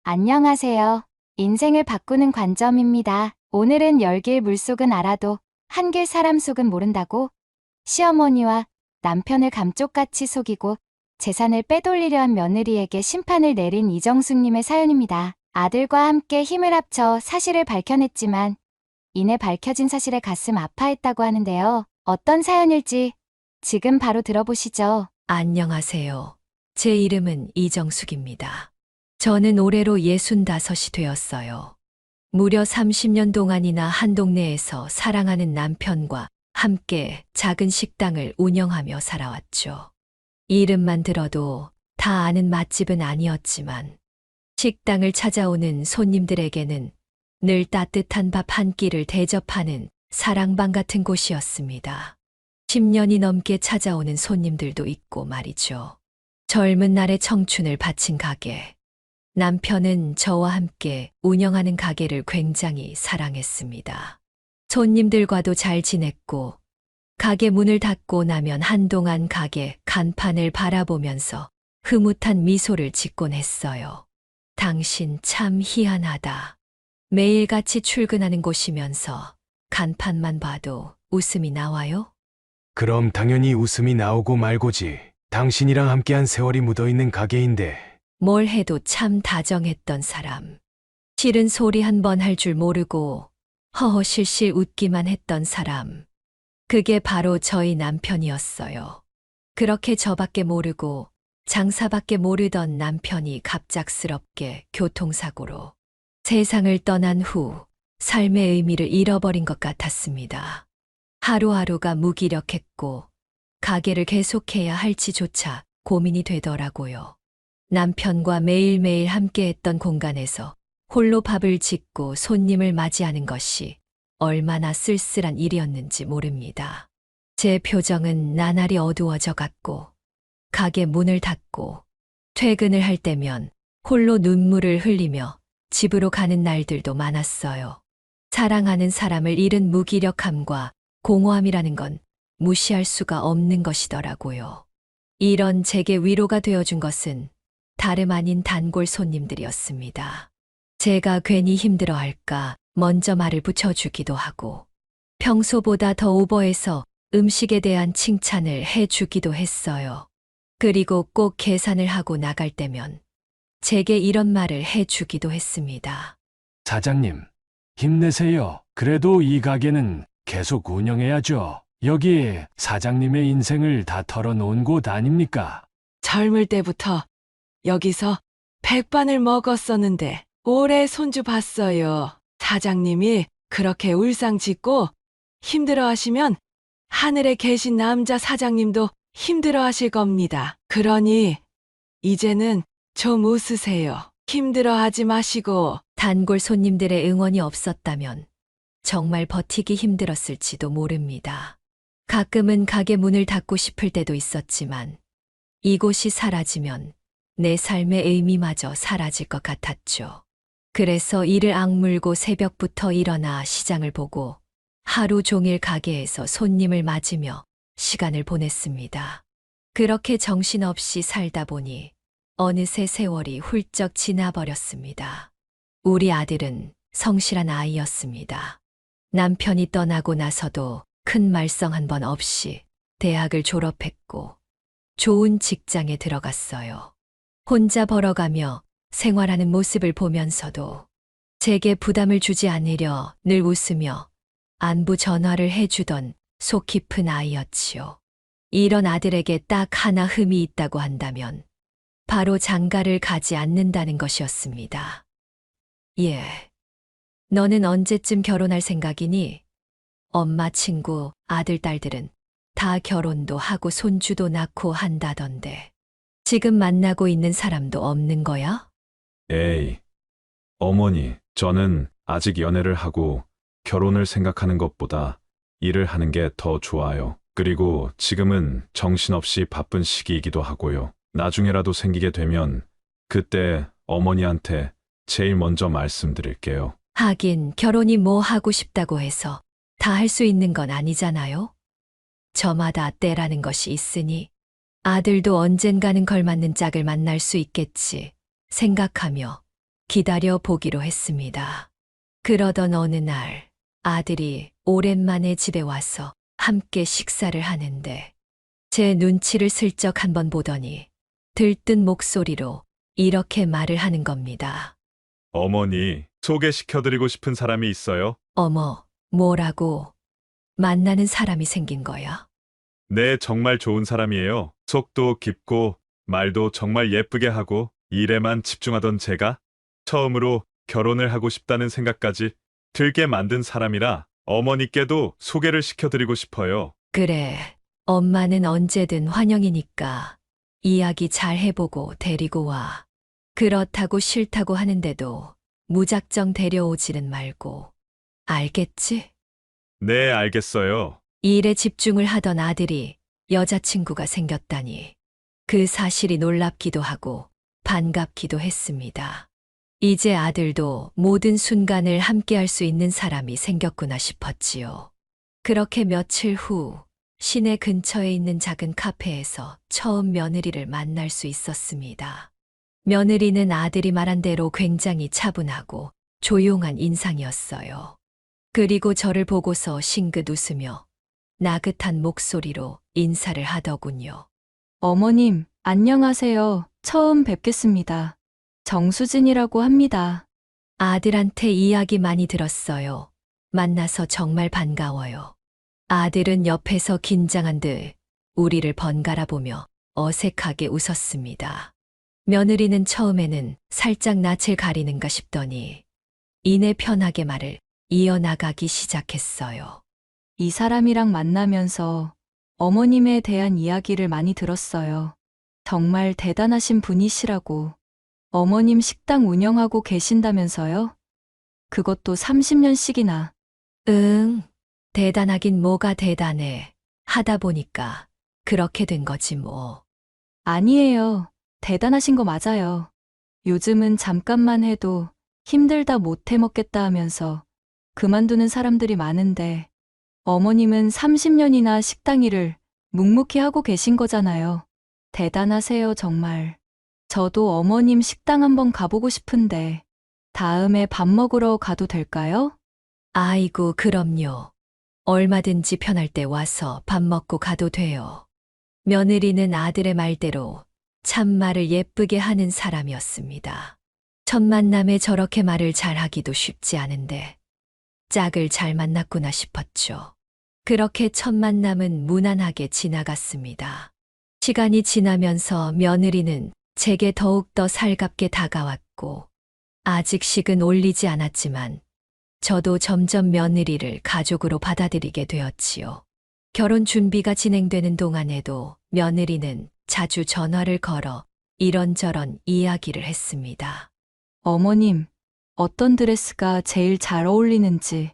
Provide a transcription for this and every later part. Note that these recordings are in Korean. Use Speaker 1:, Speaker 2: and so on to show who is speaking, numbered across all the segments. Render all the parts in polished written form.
Speaker 1: 안녕하세요. 인생을 바꾸는 관점입니다. 오늘은 열길 물속은 알아도 한길 사람 속은 모른다고 시어머니와 남편을 감쪽같이 속이고 재산을 빼돌리려 한 며느리에게 심판을 내린 이정숙님의 사연입니다. 아들과 함께 힘을 합쳐 사실을 밝혀냈지만 이내 밝혀진 사실에 가슴 아파했다고 하는데요. 어떤 사연일지 지금 바로 들어보시죠.
Speaker 2: 안녕하세요. 제 이름은 이정숙입니다. 저는 올해로 65이 되었어요. 무려 30년 동안이나 한 동네에서 사랑하는 남편과 함께 작은 식당을 운영하며 살아왔죠. 이름만 들어도 다 아는 맛집은 아니었지만 식당을 찾아오는 손님들에게는 늘 따뜻한 밥 한 끼를 대접하는 사랑방 같은 곳이었습니다. 10년이 넘게 찾아오는 손님들도 있고 말이죠. 젊은 날의 청춘을 바친 가게. 남편은 저와 함께 운영하는 가게를 굉장히 사랑했습니다. 손님들과도 잘 지냈고, 가게 문을 닫고 나면 한동안 가게 간판을 바라보면서 흐뭇한 미소를 짓곤 했어요. 당신 참 희한하다. 매일같이 출근하는 곳이면서 간판만 봐도 웃음이 나와요?
Speaker 3: 그럼 당연히 웃음이 나오고 말고지. 당신이랑 함께한 세월이 묻어있는 가게인데.
Speaker 2: 뭘 해도 참 다정했던 사람. 싫은 소리 한 번 할 줄 모르고 허허실실 웃기만 했던 사람. 그게 바로 저희 남편이었어요. 그렇게 저밖에 모르고 장사밖에 모르던 남편이 갑작스럽게 교통사고로 세상을 떠난 후 삶의 의미를 잃어버린 것 같았습니다. 하루하루가 무기력했고 가게를 계속해야 할지조차 고민이 되더라고요. 남편과 매일매일 함께했던 공간에서 홀로 밥을 짓고 손님을 맞이하는 것이 얼마나 쓸쓸한 일이었는지 모릅니다. 제 표정은 나날이 어두워져 갔고 가게 문을 닫고 퇴근을 할 때면 홀로 눈물을 흘리며 집으로 가는 날들도 많았어요. 사랑하는 사람을 잃은 무기력함과 공허함이라는 건 무시할 수가 없는 것이더라고요. 이런 제게 위로가 되어준 것은 다름 아닌 단골 손님들이었습니다. 제가 괜히 힘들어할까 먼저 말을 붙여주기도 하고 평소보다 더 오버해서 음식에 대한 칭찬을 해주기도 했어요. 그리고 꼭 계산을 하고 나갈 때면 제게 이런 말을 해주기도 했습니다.
Speaker 3: 사장님, 힘내세요. 그래도 이 가게는 계속 운영해야죠. 여기 사장님의 인생을 다 털어놓은 곳 아닙니까?
Speaker 4: 젊을 때부터 여기서 백반을 먹었었는데 오래 손주 봤어요. 사장님이 그렇게 울상 짓고 힘들어 하시면 하늘에 계신 남자 사장님도 힘들어 하실 겁니다. 그러니 이제는 좀 웃으세요. 힘들어 하지 마시고.
Speaker 2: 단골 손님들의 응원이 없었다면 정말 버티기 힘들었을지도 모릅니다. 가끔은 가게 문을 닫고 싶을 때도 있었지만 이곳이 사라지면 내 삶의 의미마저 사라질 것 같았죠. 그래서 이를 악물고 새벽부터 일어나 시장을 보고 하루 종일 가게에서 손님을 맞으며 시간을 보냈습니다. 그렇게 정신없이 살다 보니 어느새 세월이 훌쩍 지나버렸습니다. 우리 아들은 성실한 아이였습니다. 남편이 떠나고 나서도 큰 말썽 한 번 없이 대학을 졸업했고 좋은 직장에 들어갔어요. 혼자 벌어가며 생활하는 모습을 보면서도 제게 부담을 주지 않으려 늘 웃으며 안부 전화를 해주던 속 깊은 아이였지요. 이런 아들에게 딱 하나 흠이 있다고 한다면 바로 장가를 가지 않는다는 것이었습니다. 예. 너는 언제쯤 결혼할 생각이니? 엄마 친구 아들, 딸들은 다 결혼도 하고 손주도 낳고 한다던데. 지금 만나고 있는 사람도 없는 거야?
Speaker 5: 에이, 어머니, 저는 아직 연애를 하고 결혼을 생각하는 것보다 일을 하는 게 더 좋아요. 그리고 지금은 정신없이 바쁜 시기이기도 하고요. 나중에라도 생기게 되면 그때 어머니한테 제일 먼저 말씀드릴게요.
Speaker 2: 하긴 결혼이 뭐 하고 싶다고 해서 다 할 수 있는 건 아니잖아요? 저마다 때라는 것이 있으니 아들도 언젠가는 걸맞는 짝을 만날 수 있겠지 생각하며 기다려 보기로 했습니다. 그러던 어느 날 아들이 오랜만에 집에 와서 함께 식사를 하는데 제 눈치를 슬쩍 한번 보더니 들뜬 목소리로 이렇게 말을 하는 겁니다.
Speaker 5: 어머니, 소개시켜드리고 싶은 사람이 있어요?
Speaker 2: 어머, 뭐라고? 만나는 사람이 생긴 거야?
Speaker 5: 네, 정말 좋은 사람이에요. 속도 깊고, 말도 정말 예쁘게 하고, 일에만 집중하던 제가 처음으로 결혼을 하고 싶다는 생각까지 들게 만든 사람이라 어머니께도 소개를 시켜드리고 싶어요.
Speaker 2: 그래, 엄마는 언제든 환영이니까 이야기 잘 해보고 데리고 와. 그렇다고 싫다고 하는데도 무작정 데려오지는 말고. 알겠지?
Speaker 5: 네, 알겠어요.
Speaker 2: 일에 집중을 하던 아들이 여자친구가 생겼다니. 그 사실이 놀랍기도 하고 반갑기도 했습니다. 이제 아들도 모든 순간을 함께할 수 있는 사람이 생겼구나 싶었지요. 그렇게 며칠 후 시내 근처에 있는 작은 카페에서 처음 며느리를 만날 수 있었습니다. 며느리는 아들이 말한 대로 굉장히 차분하고 조용한 인상이었어요. 그리고 저를 보고서 싱긋 웃으며 나긋한 목소리로 인사를 하더군요.
Speaker 6: 어머님, 안녕하세요. 처음 뵙겠습니다. 정수진이라고 합니다.
Speaker 2: 아들한테 이야기 많이 들었어요. 만나서 정말 반가워요. 아들은 옆에서 긴장한 듯 우리를 번갈아 보며 어색하게 웃었습니다. 며느리는 처음에는 살짝 낯을 가리는가 싶더니 이내 편하게 말을 이어나가기 시작했어요.
Speaker 6: 이 사람이랑 만나면서 어머님에 대한 이야기를 많이 들었어요. 정말 대단하신 분이시라고. 어머님 식당 운영하고 계신다면서요? 그것도 30년씩이나.
Speaker 2: 응, 대단하긴 뭐가 대단해. 하다 보니까 그렇게 된 거지 뭐.
Speaker 6: 아니에요. 대단하신 거 맞아요. 요즘은 잠깐만 해도 힘들다 못 해먹겠다 하면서 그만두는 사람들이 많은데 어머님은 30년이나 식당 일을 묵묵히 하고 계신 거잖아요. 대단하세요, 정말. 저도 어머님 식당 한번 가보고 싶은데 다음에 밥 먹으러 가도 될까요?
Speaker 2: 아이고, 그럼요. 얼마든지 편할 때 와서 밥 먹고 가도 돼요. 며느리는 아들의 말대로 참말을 예쁘게 하는 사람이었습니다. 첫 만남에 저렇게 말을 잘하기도 쉽지 않은데 짝을 잘 만났구나 싶었죠. 그렇게 첫 만남은 무난하게 지나갔습니다. 시간이 지나면서 며느리는 제게 더욱더 살갑게 다가왔고 아직 식은 올리지 않았지만 저도 점점 며느리를 가족으로 받아들이게 되었지요. 결혼 준비가 진행되는 동안에도 며느리는 자주 전화를 걸어 이런저런 이야기를 했습니다.
Speaker 6: 어머님, 어떤 드레스가 제일 잘 어울리는지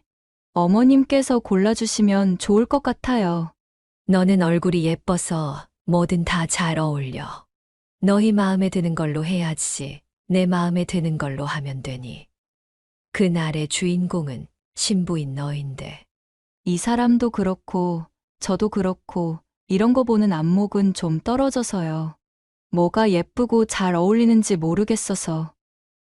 Speaker 6: 어머님께서 골라주시면 좋을 것 같아요.
Speaker 2: 너는 얼굴이 예뻐서 뭐든 다 잘 어울려. 너희 마음에 드는 걸로 해야지. 내 마음에 드는 걸로 하면 되니. 그날의 주인공은 신부인 너인데.
Speaker 6: 이 사람도 그렇고 저도 그렇고 이런 거 보는 안목은 좀 떨어져서요. 뭐가 예쁘고 잘 어울리는지 모르겠어서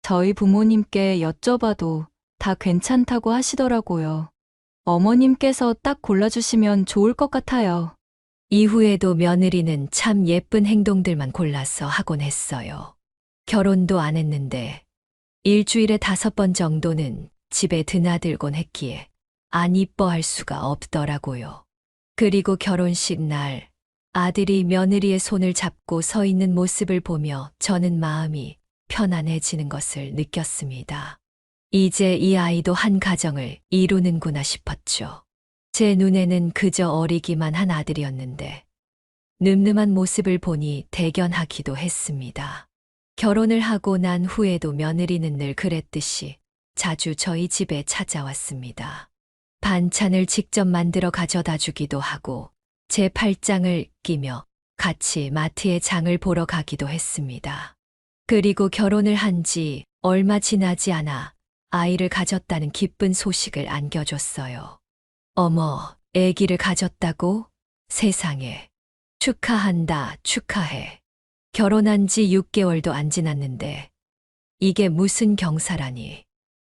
Speaker 6: 저희 부모님께 여쭤봐도 다 괜찮다고 하시더라고요. 어머님께서 딱 골라주시면 좋을 것 같아요.
Speaker 2: 이후에도 며느리는 참 예쁜 행동들만 골라서 하곤 했어요. 결혼도 안 했는데 일주일에 5번 정도는 집에 드나들곤 했기에 안 이뻐할 수가 없더라고요. 그리고 결혼식 날 아들이 며느리의 손을 잡고 서 있는 모습을 보며 저는 마음이 편안해지는 것을 느꼈습니다. 이제 이 아이도 한 가정을 이루는구나 싶었죠. 제 눈에는 그저 어리기만 한 아들이었는데 늠름한 모습을 보니 대견하기도 했습니다. 결혼을 하고 난 후에도 며느리는 늘 그랬듯이 자주 저희 집에 찾아왔습니다. 반찬을 직접 만들어 가져다 주기도 하고 제 팔짱을 끼며 같이 마트에 장을 보러 가기도 했습니다. 그리고 결혼을 한 지 얼마 지나지 않아 아이를 가졌다는 기쁜 소식을 안겨줬어요. 어머, 아기를 가졌다고? 세상에. 축하한다, 축하해. 결혼한 지 6개월도 안 지났는데 이게 무슨 경사라니.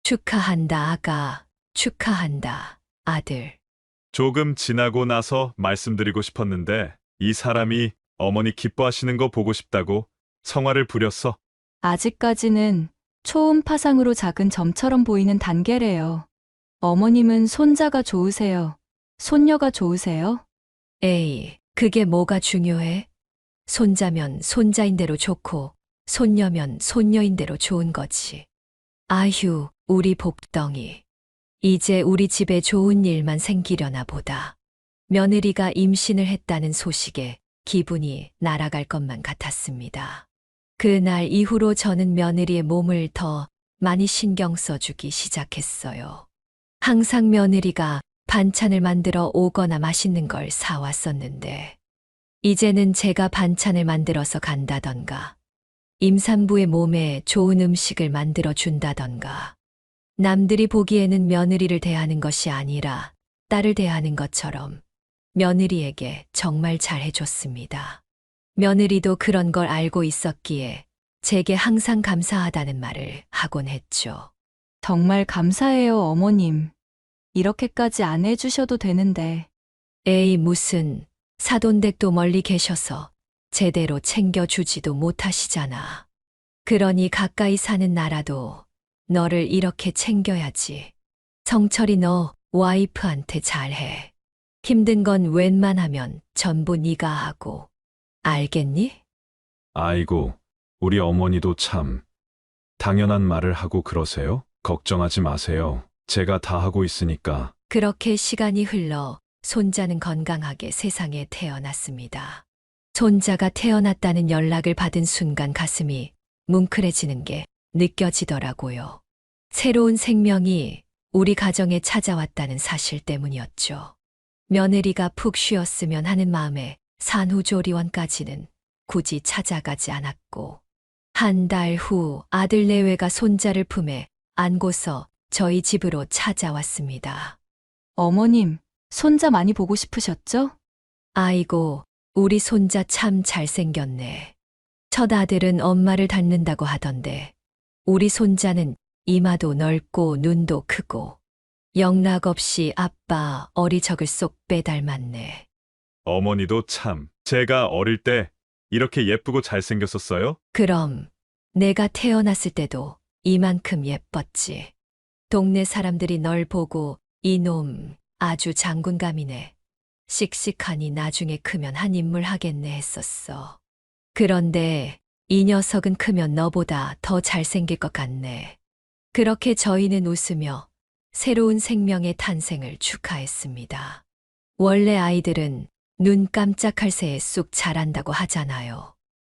Speaker 2: 축하한다, 아가. 축하한다, 아들.
Speaker 5: 조금 지나고 나서 말씀드리고 싶었는데 이 사람이 어머니 기뻐하시는 거 보고 싶다고 성화를 부렸어.
Speaker 6: 아직까지는 초음파상으로 작은 점처럼 보이는 단계래요. 어머님은 손자가 좋으세요? 손녀가 좋으세요?
Speaker 2: 에이, 그게 뭐가 중요해? 손자면 손자인 대로 좋고, 손녀면 손녀인 대로 좋은 거지. 아휴, 우리 복덩이. 이제 우리 집에 좋은 일만 생기려나 보다. 며느리가 임신을 했다는 소식에 기분이 날아갈 것만 같았습니다. 그날 이후로 저는 며느리의 몸을 더 많이 신경 써주기 시작했어요. 항상 며느리가 반찬을 만들어 오거나 맛있는 걸 사왔었는데, 이제는 제가 반찬을 만들어서 간다던가, 임산부의 몸에 좋은 음식을 만들어 준다던가, 남들이 보기에는 며느리를 대하는 것이 아니라 딸을 대하는 것처럼 며느리에게 정말 잘해줬습니다. 며느리도 그런 걸 알고 있었기에 제게 항상 감사하다는 말을 하곤 했죠.
Speaker 6: 정말 감사해요, 어머님. 이렇게까지 안 해주셔도 되는데.
Speaker 2: 에이, 무슨 사돈댁도 멀리 계셔서 제대로 챙겨주지도 못하시잖아. 그러니 가까이 사는 나라도 너를 이렇게 챙겨야지. 성철이 너 와이프한테 잘해. 힘든 건 웬만하면 전부 네가 하고. 알겠니?
Speaker 5: 아이고, 우리 어머니도 참 당연한 말을 하고 그러세요? 걱정하지 마세요. 제가 다 하고 있으니까.
Speaker 2: 그렇게 시간이 흘러 손자는 건강하게 세상에 태어났습니다. 손자가 태어났다는 연락을 받은 순간 가슴이 뭉클해지는 게 느껴지더라고요. 새로운 생명이 우리 가정에 찾아왔다는 사실 때문이었죠. 며느리가 푹 쉬었으면 하는 마음에 산후조리원까지는 굳이 찾아가지 않았고, 한 달 후 아들 내외가 손자를 품에 안고서 저희 집으로 찾아왔습니다.
Speaker 6: 어머님, 손자 많이 보고 싶으셨죠?
Speaker 2: 아이고, 우리 손자 참 잘생겼네. 첫 아들은 엄마를 닮는다고 하던데, 우리 손자는 이마도 넓고 눈도 크고, 영락없이 아빠 어리적을 쏙 빼닮았네.
Speaker 5: 어머니도 참 제가 어릴 때 이렇게 예쁘고 잘생겼었어요?
Speaker 2: 그럼 내가 태어났을 때도 이만큼 예뻤지. 동네 사람들이 널 보고 이놈 아주 장군감이네. 씩씩하니 나중에 크면 한 인물 하겠네 했었어. 그런데 이 녀석은 크면 너보다 더 잘생길 것 같네. 그렇게 저희는 웃으며 새로운 생명의 탄생을 축하했습니다. 원래 아이들은 눈 깜짝할 새에 쑥 자란다고 하잖아요.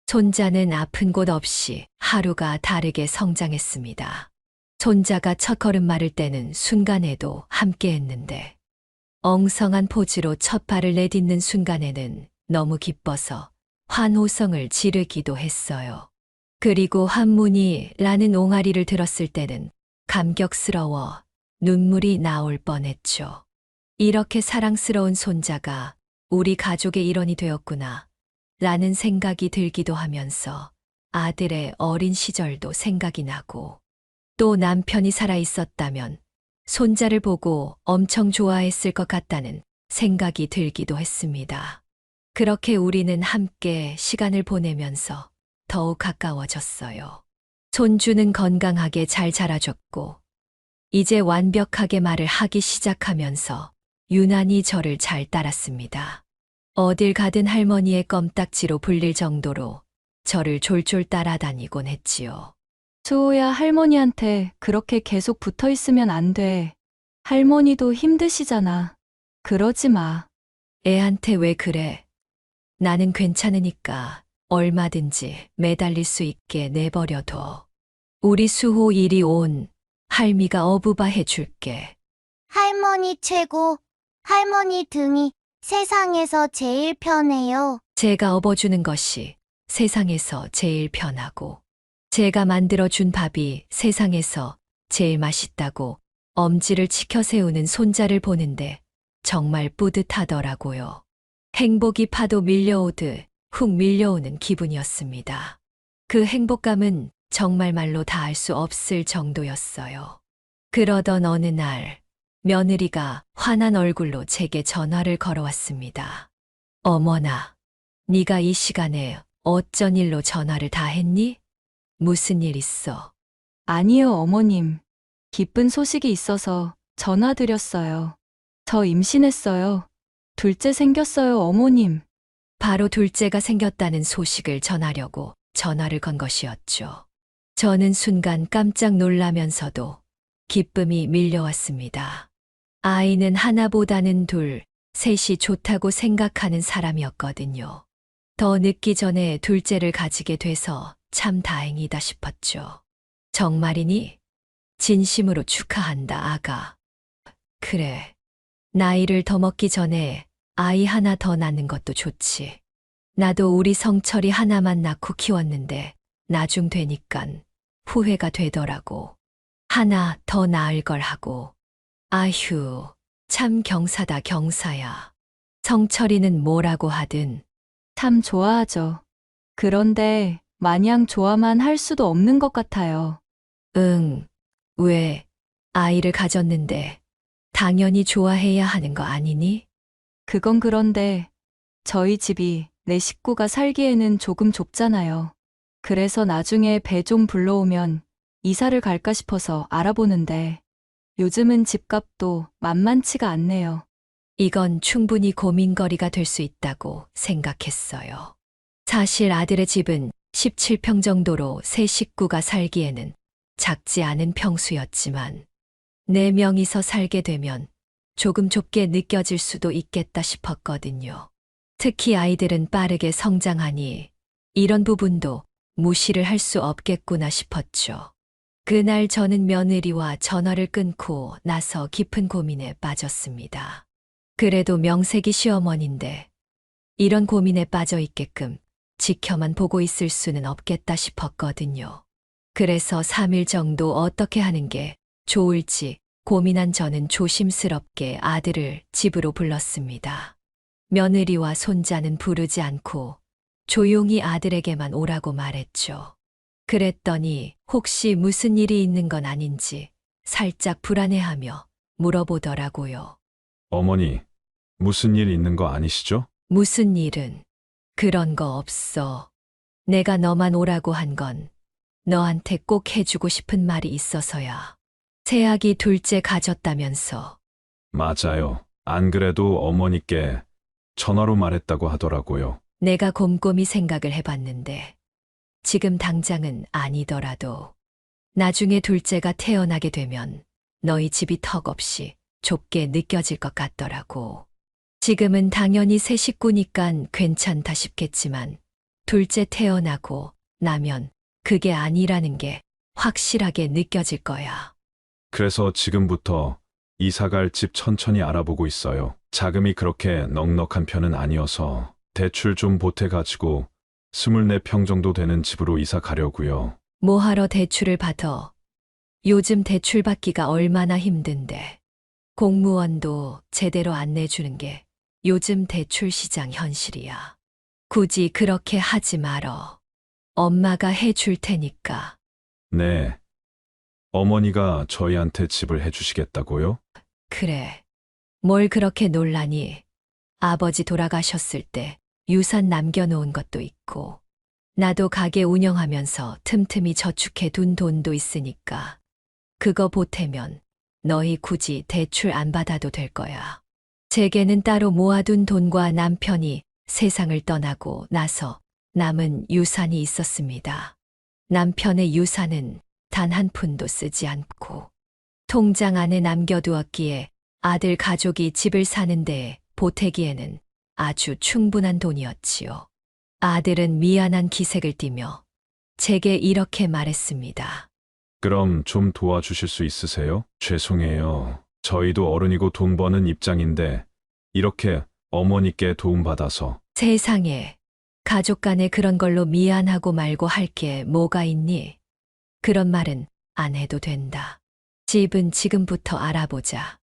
Speaker 2: 손자는 아픈 곳 없이 하루가 다르게 성장했습니다. 손자가 첫걸음 마를 때는 순간에도 함께 했는데, 엉성한 포즈로 첫 발을 내딛는 순간에는 너무 기뻐서 환호성을 지르기도 했어요. 그리고 한문이 라는 옹알이를 들었을 때는 감격스러워 눈물이 나올 뻔했죠. 이렇게 사랑스러운 손자가 우리 가족의 일원이 되었구나 라는 생각이 들기도 하면서 아들의 어린 시절도 생각이 나고, 또 남편이 살아 있었다면 손자를 보고 엄청 좋아했을 것 같다는 생각이 들기도 했습니다. 그렇게 우리는 함께 시간을 보내면서 더욱 가까워졌어요. 손주는 건강하게 잘 자라줬고, 이제 완벽하게 말을 하기 시작하면서 유난히 저를 잘 따랐습니다. 어딜 가든 할머니의 껌딱지로 불릴 정도로 저를 졸졸 따라다니곤 했지요.
Speaker 6: 수호야, 할머니한테 그렇게 계속 붙어 있으면 안 돼. 할머니도 힘드시잖아. 그러지 마.
Speaker 2: 애한테 왜 그래? 나는 괜찮으니까 얼마든지 매달릴 수 있게 내버려둬. 우리 수호 이리 온. 할미가 어부바 해줄게.
Speaker 7: 할머니 최고. 할머니 등이 세상에서 제일 편해요.
Speaker 2: 제가 업어주는 것이 세상에서 제일 편하고, 제가 만들어준 밥이 세상에서 제일 맛있다고 엄지를 치켜 세우는 손자를 보는데 정말 뿌듯하더라고요. 행복이 파도 밀려오듯 훅 밀려오는 기분이었습니다. 그 행복감은 정말 말로 다 알 수 없을 정도였어요. 그러던 어느 날 며느리가 화난 얼굴로 제게 전화를 걸어왔습니다. 어머나, 네가 이 시간에 어쩐 일로 전화를 다 했니? 무슨 일 있어?
Speaker 6: 아니요, 어머님. 기쁜 소식이 있어서 전화드렸어요. 저 임신했어요. 둘째 생겼어요, 어머님.
Speaker 2: 바로 둘째가 생겼다는 소식을 전하려고 전화를 건 것이었죠. 저는 순간 깜짝 놀라면서도 기쁨이 밀려왔습니다. 아이는 하나보다는 둘, 셋이 좋다고 생각하는 사람이었거든요. 더 늦기 전에 둘째를 가지게 돼서 참 다행이다 싶었죠. 정말이니? 진심으로 축하한다, 아가. 그래. 나이를 더 먹기 전에 아이 하나 더 낳는 것도 좋지. 나도 우리 성철이 하나만 낳고 키웠는데 나중 되니깐 후회가 되더라고. 하나 더 낳을 걸 하고. 아휴, 참 경사다 경사야. 성철이는 뭐라고 하든
Speaker 6: 참 좋아하죠. 그런데 마냥 좋아만 할 수도 없는 것 같아요.
Speaker 2: 응, 왜 아이를 가졌는데 당연히 좋아해야 하는 거 아니니?
Speaker 6: 그건 그런데 저희 집이 내 식구가 살기에는 조금 좁잖아요. 그래서 나중에 배 좀 불러오면 이사를 갈까 싶어서 알아보는데 요즘은 집값도 만만치가 않네요.
Speaker 2: 이건 충분히 고민거리가 될 수 있다고 생각했어요. 사실 아들의 집은 17평 정도로 세 식구가 살기에는 작지 않은 평수였지만 4명이서 살게 되면 조금 좁게 느껴질 수도 있겠다 싶었거든요. 특히 아이들은 빠르게 성장하니 이런 부분도 무시를 할 수 없겠구나 싶었죠. 그날 저는 며느리와 전화를 끊고 나서 깊은 고민에 빠졌습니다. 그래도 명색이 시어머니인데 이런 고민에 빠져 있게끔 지켜만 보고 있을 수는 없겠다 싶었거든요. 그래서 3일 정도 어떻게 하는 게 좋을지 고민한 저는 조심스럽게 아들을 집으로 불렀습니다. 며느리와 손자는 부르지 않고 조용히 아들에게만 오라고 말했죠. 그랬더니 혹시 무슨 일이 있는 건 아닌지 살짝 불안해하며 물어보더라고요.
Speaker 5: 어머니, 무슨 일 있는 거 아니시죠?
Speaker 2: 무슨 일은 그런 거 없어. 내가 너만 오라고 한 건 너한테 꼭 해주고 싶은 말이 있어서야. 새아기 둘째 가졌다면서.
Speaker 5: 맞아요. 안 그래도 어머니께 전화로 말했다고 하더라고요.
Speaker 2: 내가 곰곰이 생각을 해봤는데 지금 당장은 아니더라도 나중에 둘째가 태어나게 되면 너희 집이 턱없이 좁게 느껴질 것 같더라고. 지금은 당연히 새 식구니깐 괜찮다 싶겠지만 둘째 태어나고 나면 그게 아니라는 게 확실하게 느껴질 거야.
Speaker 5: 그래서 지금부터 이사갈 집 천천히 알아보고 있어요. 자금이 그렇게 넉넉한 편은 아니어서 대출 좀 보태가지고 24평 정도 되는 집으로 이사 가려고요.
Speaker 2: 뭐하러 대출을 받아? 요즘 대출 받기가 얼마나 힘든데. 공무원도 제대로 안 내주는 게 요즘 대출 시장 현실이야. 굳이 그렇게 하지 말어. 엄마가 해줄 테니까.
Speaker 5: 네. 어머니가 저희한테 집을 해주시겠다고요?
Speaker 2: 그래. 뭘 그렇게 놀라니? 아버지 돌아가셨을 때 유산 남겨놓은 것도 있고, 나도 가게 운영하면서 틈틈이 저축해 둔 돈도 있으니까, 그거 보태면 너희 굳이 대출 안 받아도 될 거야. 제게는 따로 모아둔 돈과 남편이 세상을 떠나고 나서 남은 유산이 있었습니다. 남편의 유산은 단 한 푼도 쓰지 않고 통장 안에 남겨두었기에 아들 가족이 집을 사는 데에 보태기에는 아주 충분한 돈이었지요. 아들은 미안한 기색을 띠며 제게 이렇게 말했습니다.
Speaker 5: 그럼 좀 도와주실 수 있으세요? 죄송해요. 저희도 어른이고 돈 버는 입장인데 이렇게 어머니께 도움받아서.
Speaker 2: 세상에, 가족 간에 그런 걸로 미안하고 말고 할 게 뭐가 있니? 그런 말은 안 해도 된다. 집은 지금부터 알아보자.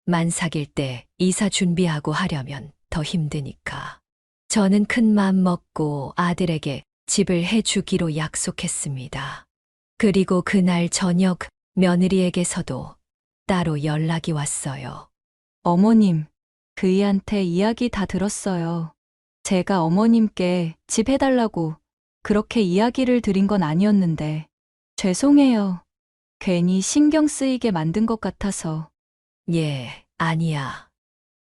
Speaker 2: 만삭일 때 이사 준비하고 하려면 더 힘드니까. 저는 큰 마음 먹고 아들에게 집을 해주기로 약속했습니다. 그리고 그날 저녁 며느리에게서도 따로 연락이 왔어요.
Speaker 6: 어머님, 그이한테 이야기 다 들었어요. 제가 어머님께 집 해달라고 그렇게 이야기를 드린 건 아니었는데, 죄송해요. 괜히 신경 쓰이게 만든 것 같아서.
Speaker 2: 예, 아니야.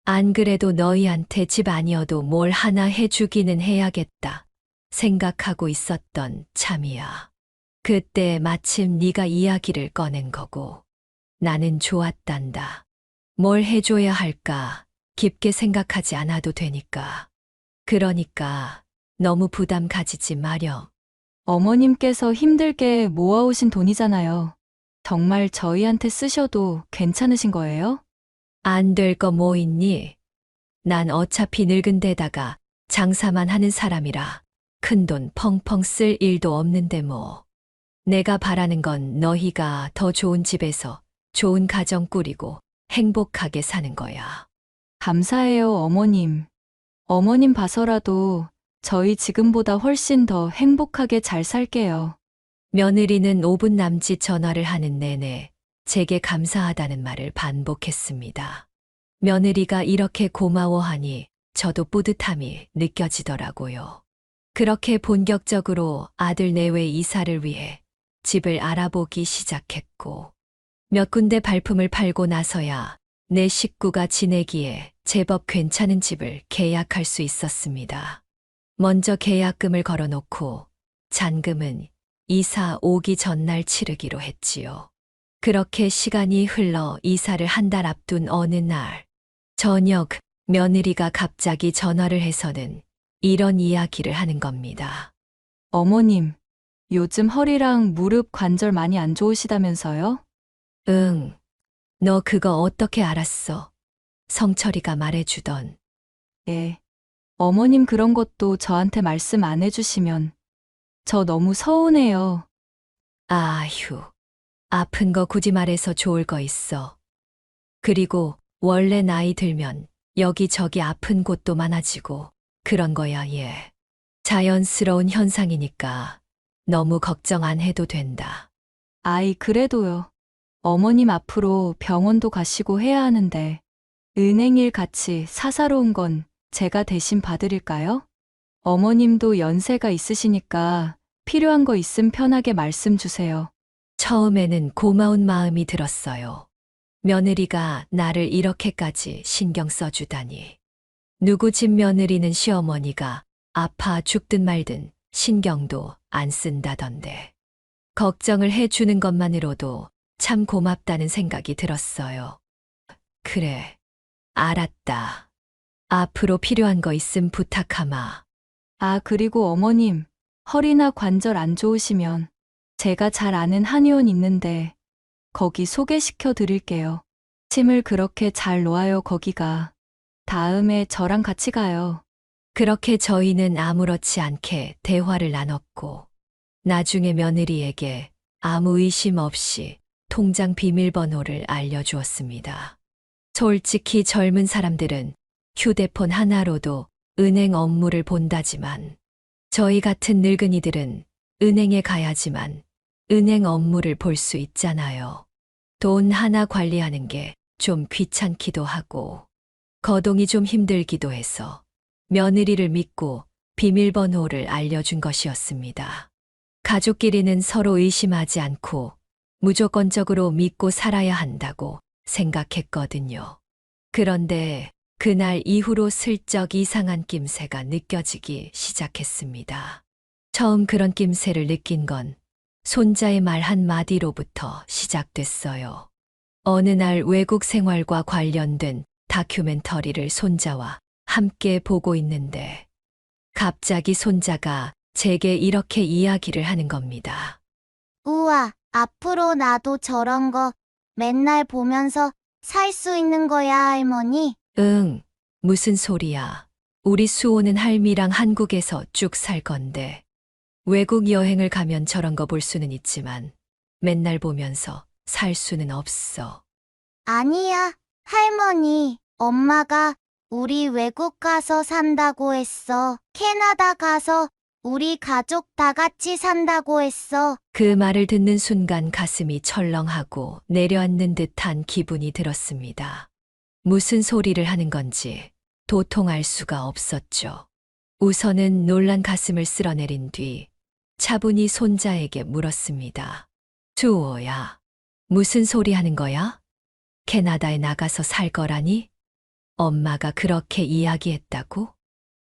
Speaker 2: 안 그래도 너희한테 집 아니어도 뭘 하나 해주기는 해야겠다 생각하고 있었던 참이야. 그때 마침 네가 이야기를 꺼낸 거고 나는 좋았단다. 뭘 해줘야 할까 깊게 생각하지 않아도 되니까. 그러니까 너무 부담 가지지 마렴.
Speaker 6: 어머님께서 힘들게 모아오신 돈이잖아요. 정말 저희한테 쓰셔도 괜찮으신 거예요?
Speaker 2: 안 될 거 뭐 있니? 난 어차피 늙은 데다가 장사만 하는 사람이라 큰돈 펑펑 쓸 일도 없는데 뭐. 내가 바라는 건 너희가 더 좋은 집에서 좋은 가정 꾸리고 행복하게 사는 거야.
Speaker 6: 감사해요, 어머님. 어머님 봐서라도 저희 지금보다 훨씬 더 행복하게 잘 살게요.
Speaker 2: 며느리는 5분 남짓 전화를 하는 내내 제게 감사하다는 말을 반복했습니다. 며느리가 이렇게 고마워하니 저도 뿌듯함이 느껴지더라고요. 그렇게 본격적으로 아들 내외 이사를 위해 집을 알아보기 시작했고, 몇 군데 발품을 팔고 나서야 내 식구가 지내기에 제법 괜찮은 집을 계약할 수 있었습니다. 먼저 계약금을 걸어놓고 잔금은 이사 오기 전날 치르기로 했지요. 그렇게 시간이 흘러 이사를 한 달 앞둔 어느 날, 저녁 며느리가 갑자기 전화를 해서는 이런 이야기를 하는 겁니다.
Speaker 6: 어머님, 요즘 허리랑 무릎 관절 많이 안 좋으시다면서요?
Speaker 2: 응, 너 그거 어떻게 알았어? 성철이가 말해주던.
Speaker 6: 예. 어머님 그런 것도 저한테 말씀 안 해주시면 저 너무 서운해요.
Speaker 2: 아휴, 아픈 거 굳이 말해서 좋을 거 있어. 그리고 원래 나이 들면 여기저기 아픈 곳도 많아지고 그런 거야, 얘. 자연스러운 현상이니까 너무 걱정 안 해도 된다.
Speaker 6: 아이, 그래도요. 어머님 앞으로 병원도 가시고 해야 하는데 은행일 같이 사사로운 건 제가 대신 봐드릴까요? 어머님도 연세가 있으시니까 필요한 거 있음 편하게 말씀 주세요.
Speaker 2: 처음에는 고마운 마음이 들었어요. 며느리가 나를 이렇게까지 신경 써주다니. 누구 집 며느리는 시어머니가 아파 죽든 말든 신경도 안 쓴다던데. 걱정을 해주는 것만으로도 참 고맙다는 생각이 들었어요. 그래, 알았다. 앞으로 필요한 거 있음 부탁하마.
Speaker 6: 아, 그리고 어머님, 허리나 관절 안 좋으시면 제가 잘 아는 한의원 있는데 거기 소개시켜 드릴게요. 침을 그렇게 잘 놓아요, 거기가. 다음에 저랑 같이 가요.
Speaker 2: 그렇게 저희는 아무렇지 않게 대화를 나눴고, 나중에 며느리에게 아무 의심 없이 통장 비밀번호를 알려주었습니다. 솔직히 젊은 사람들은 휴대폰 하나로도 은행 업무를 본다지만, 저희 같은 늙은이들은 은행에 가야지만 은행 업무를 볼 수 있잖아요. 돈 하나 관리하는 게 좀 귀찮기도 하고, 거동이 좀 힘들기도 해서 며느리를 믿고 비밀번호를 알려준 것이었습니다. 가족끼리는 서로 의심하지 않고 무조건적으로 믿고 살아야 한다고 생각했거든요. 그런데 그날 이후로 슬쩍 이상한 낌새가 느껴지기 시작했습니다. 처음 그런 낌새를 느낀 건 손자의 말 한마디로부터 시작됐어요. 어느 날 외국 생활과 관련된 다큐멘터리를 손자와 함께 보고 있는데 갑자기 손자가 제게 이렇게 이야기를 하는 겁니다.
Speaker 7: 우와, 앞으로 나도 저런 거 맨날 보면서 살 수 있는 거야, 할머니?
Speaker 2: 응, 무슨 소리야. 우리 수호는 할미랑 한국에서 쭉 살 건데. 외국 여행을 가면 저런 거 볼 수는 있지만 맨날 보면서 살 수는 없어.
Speaker 7: 아니야, 할머니. 엄마가 우리 외국 가서 산다고 했어. 캐나다 가서 우리 가족 다 같이 산다고 했어.
Speaker 2: 그 말을 듣는 순간 가슴이 철렁하고 내려앉는 듯한 기분이 들었습니다. 무슨 소리를 하는 건지 도통할 수가 없었죠. 우선은 놀란 가슴을 쓸어내린 뒤 차분히 손자에게 물었습니다. 주호야, 무슨 소리 하는 거야? 캐나다에 나가서 살 거라니? 엄마가 그렇게 이야기했다고?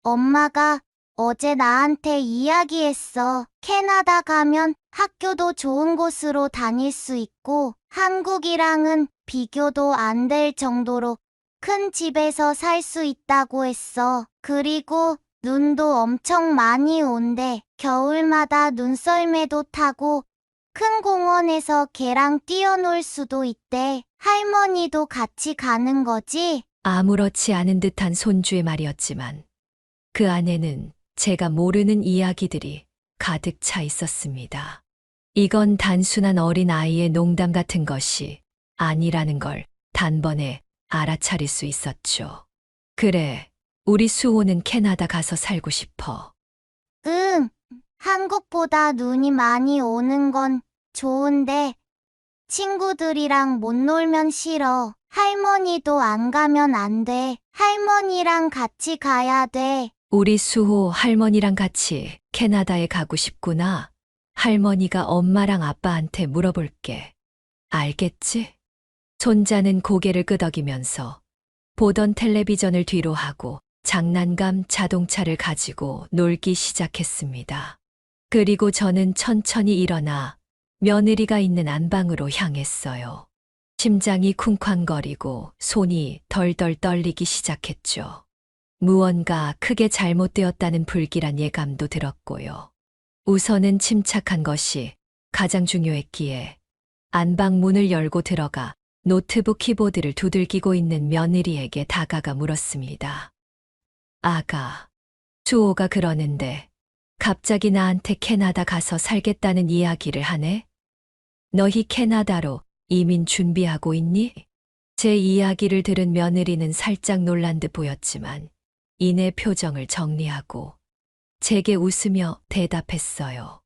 Speaker 7: 엄마가 어제 나한테 이야기했어. 캐나다 가면 학교도 좋은 곳으로 다닐 수 있고 한국이랑은 비교도 안 될 정도로 큰 집에서 살 수 있다고 했어. 그리고 눈도 엄청 많이 온대. 겨울마다 눈썰매도 타고 큰 공원에서 개랑 뛰어놀 수도 있대. 할머니도 같이 가는 거지?
Speaker 2: 아무렇지 않은 듯한 손주의 말이었지만 그 안에는 제가 모르는 이야기들이 가득 차 있었습니다. 이건 단순한 어린 아이의 농담 같은 것이 아니라는 걸 단번에 알아차릴 수 있었죠. 그래, 우리 수호는 캐나다 가서 살고 싶어.
Speaker 7: 응, 한국보다 눈이 많이 오는 건 좋은데 친구들이랑 못 놀면 싫어. 할머니도 안 가면 안 돼. 할머니랑 같이 가야 돼.
Speaker 2: 우리 수호 할머니랑 같이 캐나다에 가고 싶구나. 할머니가 엄마랑 아빠한테 물어볼게. 알겠지? 손자는 고개를 끄덕이면서 보던 텔레비전을 뒤로 하고 장난감 자동차를 가지고 놀기 시작했습니다. 그리고 저는 천천히 일어나 며느리가 있는 안방으로 향했어요. 심장이 쿵쾅거리고 손이 덜덜 떨리기 시작했죠. 무언가 크게 잘못되었다는 불길한 예감도 들었고요. 우선은 침착한 것이 가장 중요했기에 안방 문을 열고 들어가 노트북 키보드를 두들기고 있는 며느리에게 다가가 물었습니다. 아가, 주호가 그러는데 갑자기 나한테 캐나다 가서 살겠다는 이야기를 하네? 너희 캐나다로 이민 준비하고 있니? 제 이야기를 들은 며느리는 살짝 놀란 듯 보였지만 이내 표정을 정리하고 제게 웃으며 대답했어요.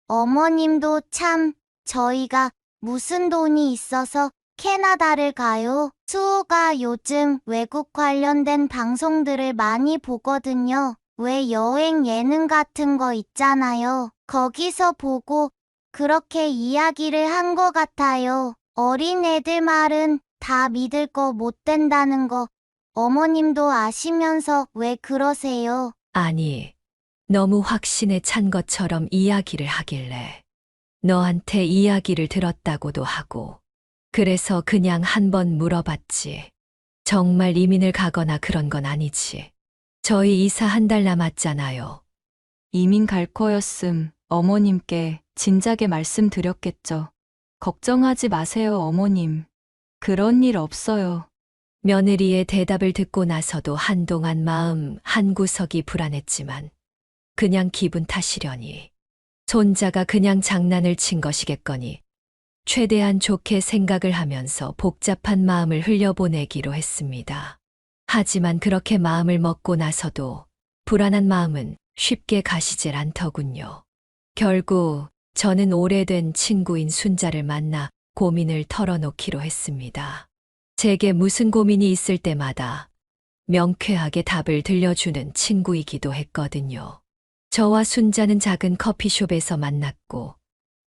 Speaker 7: 어머님도 참, 저희가 무슨 돈이 있어서 캐나다를 가요? 수호가 요즘 외국 관련된 방송들을 많이 보거든요. 왜 여행 예능 같은 거 있잖아요. 거기서 보고 그렇게 이야기를 한 것 같아요. 어린 애들 말은 다 믿을 거 못 된다는 거 어머님도 아시면서 왜 그러세요?
Speaker 2: 아니, 너무 확신에 찬 것처럼 이야기를 하길래 너한테 이야기를 들었다고도 하고 그래서 그냥 한번 물어봤지. 정말 이민을 가거나 그런 건 아니지. 저희 이사 한 달 남았잖아요.
Speaker 6: 이민 갈 거였음 어머님께 진작에 말씀드렸겠죠. 걱정하지 마세요, 어머님. 그런 일 없어요.
Speaker 2: 며느리의 대답을 듣고 나서도 한동안 마음 한구석이 불안했지만 그냥 기분 탓이려니 손자가 그냥 장난을 친 것이겠거니 최대한 좋게 생각을 하면서 복잡한 마음을 흘려보내기로 했습니다. 하지만 그렇게 마음을 먹고 나서도 불안한 마음은 쉽게 가시질 않더군요. 결국 저는 오래된 친구인 순자를 만나 고민을 털어놓기로 했습니다. 제게 무슨 고민이 있을 때마다 명쾌하게 답을 들려주는 친구이기도 했거든요. 저와 순자는 작은 커피숍에서 만났고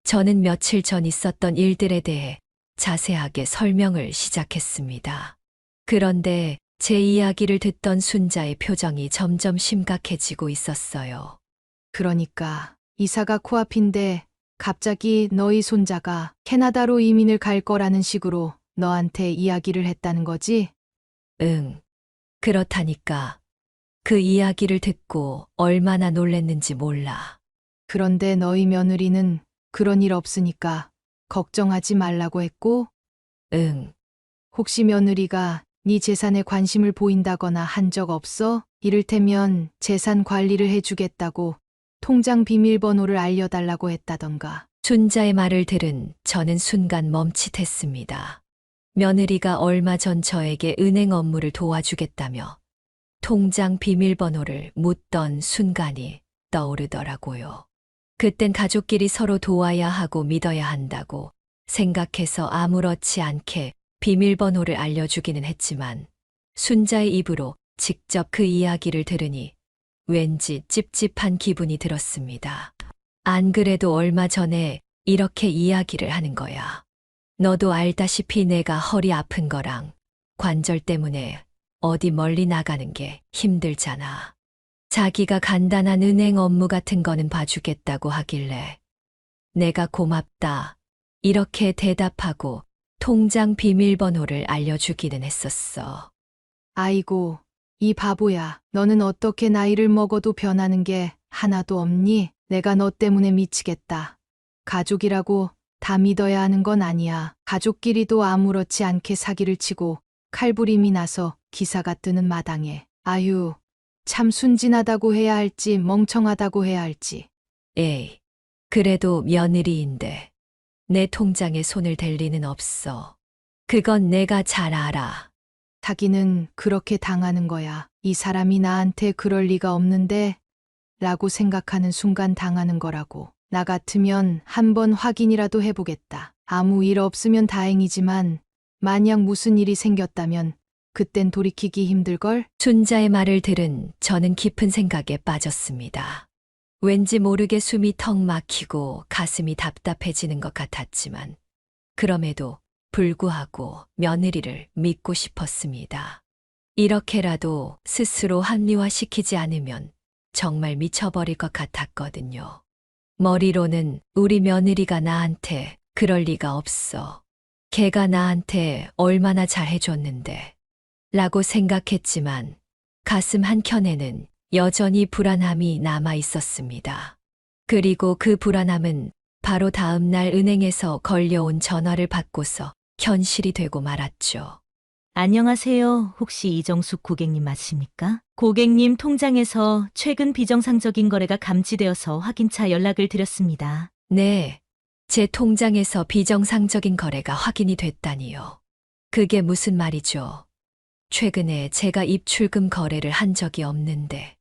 Speaker 2: 저는 며칠 전 있었던 일들에 대해 자세하게 설명을 시작했습니다. 그런데 제 이야기를 듣던 순자의 표정이 점점 심각해지고 있었어요.
Speaker 8: 그러니까 이사가 코앞인데 갑자기 너희 손자가 캐나다로 이민을 갈 거라는 식으로 너한테 이야기를 했다는 거지?
Speaker 2: 응. 그렇다니까. 그 이야기를 듣고 얼마나 놀랬는지 몰라.
Speaker 8: 그런데 너희 며느리는 그런 일 없으니까 걱정하지 말라고 했고,
Speaker 2: 응.
Speaker 8: 혹시 며느리가 네 재산에 관심을 보인다거나 한 적 없어? 이를테면 재산 관리를 해주겠다고 통장 비밀번호를 알려달라고 했다던가.
Speaker 2: 순자의 말을 들은 저는 순간 멈칫했습니다. 며느리가 얼마 전 저에게 은행 업무를 도와주겠다며 통장 비밀번호를 묻던 순간이 떠오르더라고요. 그땐 가족끼리 서로 도와야 하고 믿어야 한다고 생각해서 아무렇지 않게 비밀번호를 알려주기는 했지만 순자의 입으로 직접 그 이야기를 들으니 왠지 찝찝한 기분이 들었습니다. 안 그래도 얼마 전에 이렇게 이야기를 하는 거야. 너도 알다시피 내가 허리 아픈 거랑 관절 때문에 어디 멀리 나가는 게 힘들잖아. 자기가 간단한 은행 업무 같은 거는 봐주겠다고 하길래 내가 고맙다 이렇게 대답하고 통장 비밀번호를 알려주기는 했었어.
Speaker 8: 아이고, 이 바보야. 너는 어떻게 나이를 먹어도 변하는 게 하나도 없니? 내가 너 때문에 미치겠다. 가족이라고 다 믿어야 하는 건 아니야. 가족끼리도 아무렇지 않게 사기를 치고 칼부림이 나서 기사가 뜨는 마당에. 아유, 참 순진하다고 해야 할지 멍청하다고 해야 할지.
Speaker 2: 에이, 그래도 며느리인데 내 통장에 손을 댈 리는 없어. 그건 내가 잘 알아.
Speaker 8: 자기는 그렇게 당하는 거야. 이 사람이 나한테 그럴 리가 없는데 라고 생각하는 순간 당하는 거라고. 나 같으면 한번 확인이라도 해보겠다. 아무 일 없으면 다행이지만 만약 무슨 일이 생겼다면 그땐 돌이키기 힘들걸?
Speaker 2: 순자의 말을 들은 저는 깊은 생각에 빠졌습니다. 왠지 모르게 숨이 턱 막히고 가슴이 답답해지는 것 같았지만 그럼에도 불구하고 며느리를 믿고 싶었습니다. 이렇게라도 스스로 합리화시키지 않으면 정말 미쳐버릴 것 같았거든요. 머리로는 우리 며느리가 나한테 그럴 리가 없어. 걔가 나한테 얼마나 잘해줬는데 라고 생각했지만 가슴 한켠에는 여전히 불안함이 남아 있었습니다. 그리고 그 불안함은 바로 다음 날 은행에서 걸려온 전화를 받고서 현실이 되고 말았죠.
Speaker 9: 안녕하세요. 혹시 이정숙 고객님 맞습니까? 고객님 통장에서 최근 비정상적인 거래가 감지되어서 확인차 연락을 드렸습니다.
Speaker 2: 네, 제 통장에서 비정상적인 거래가 확인이 됐다니요. 그게 무슨 말이죠? 최근에 제가 입출금 거래를 한 적이 없는데.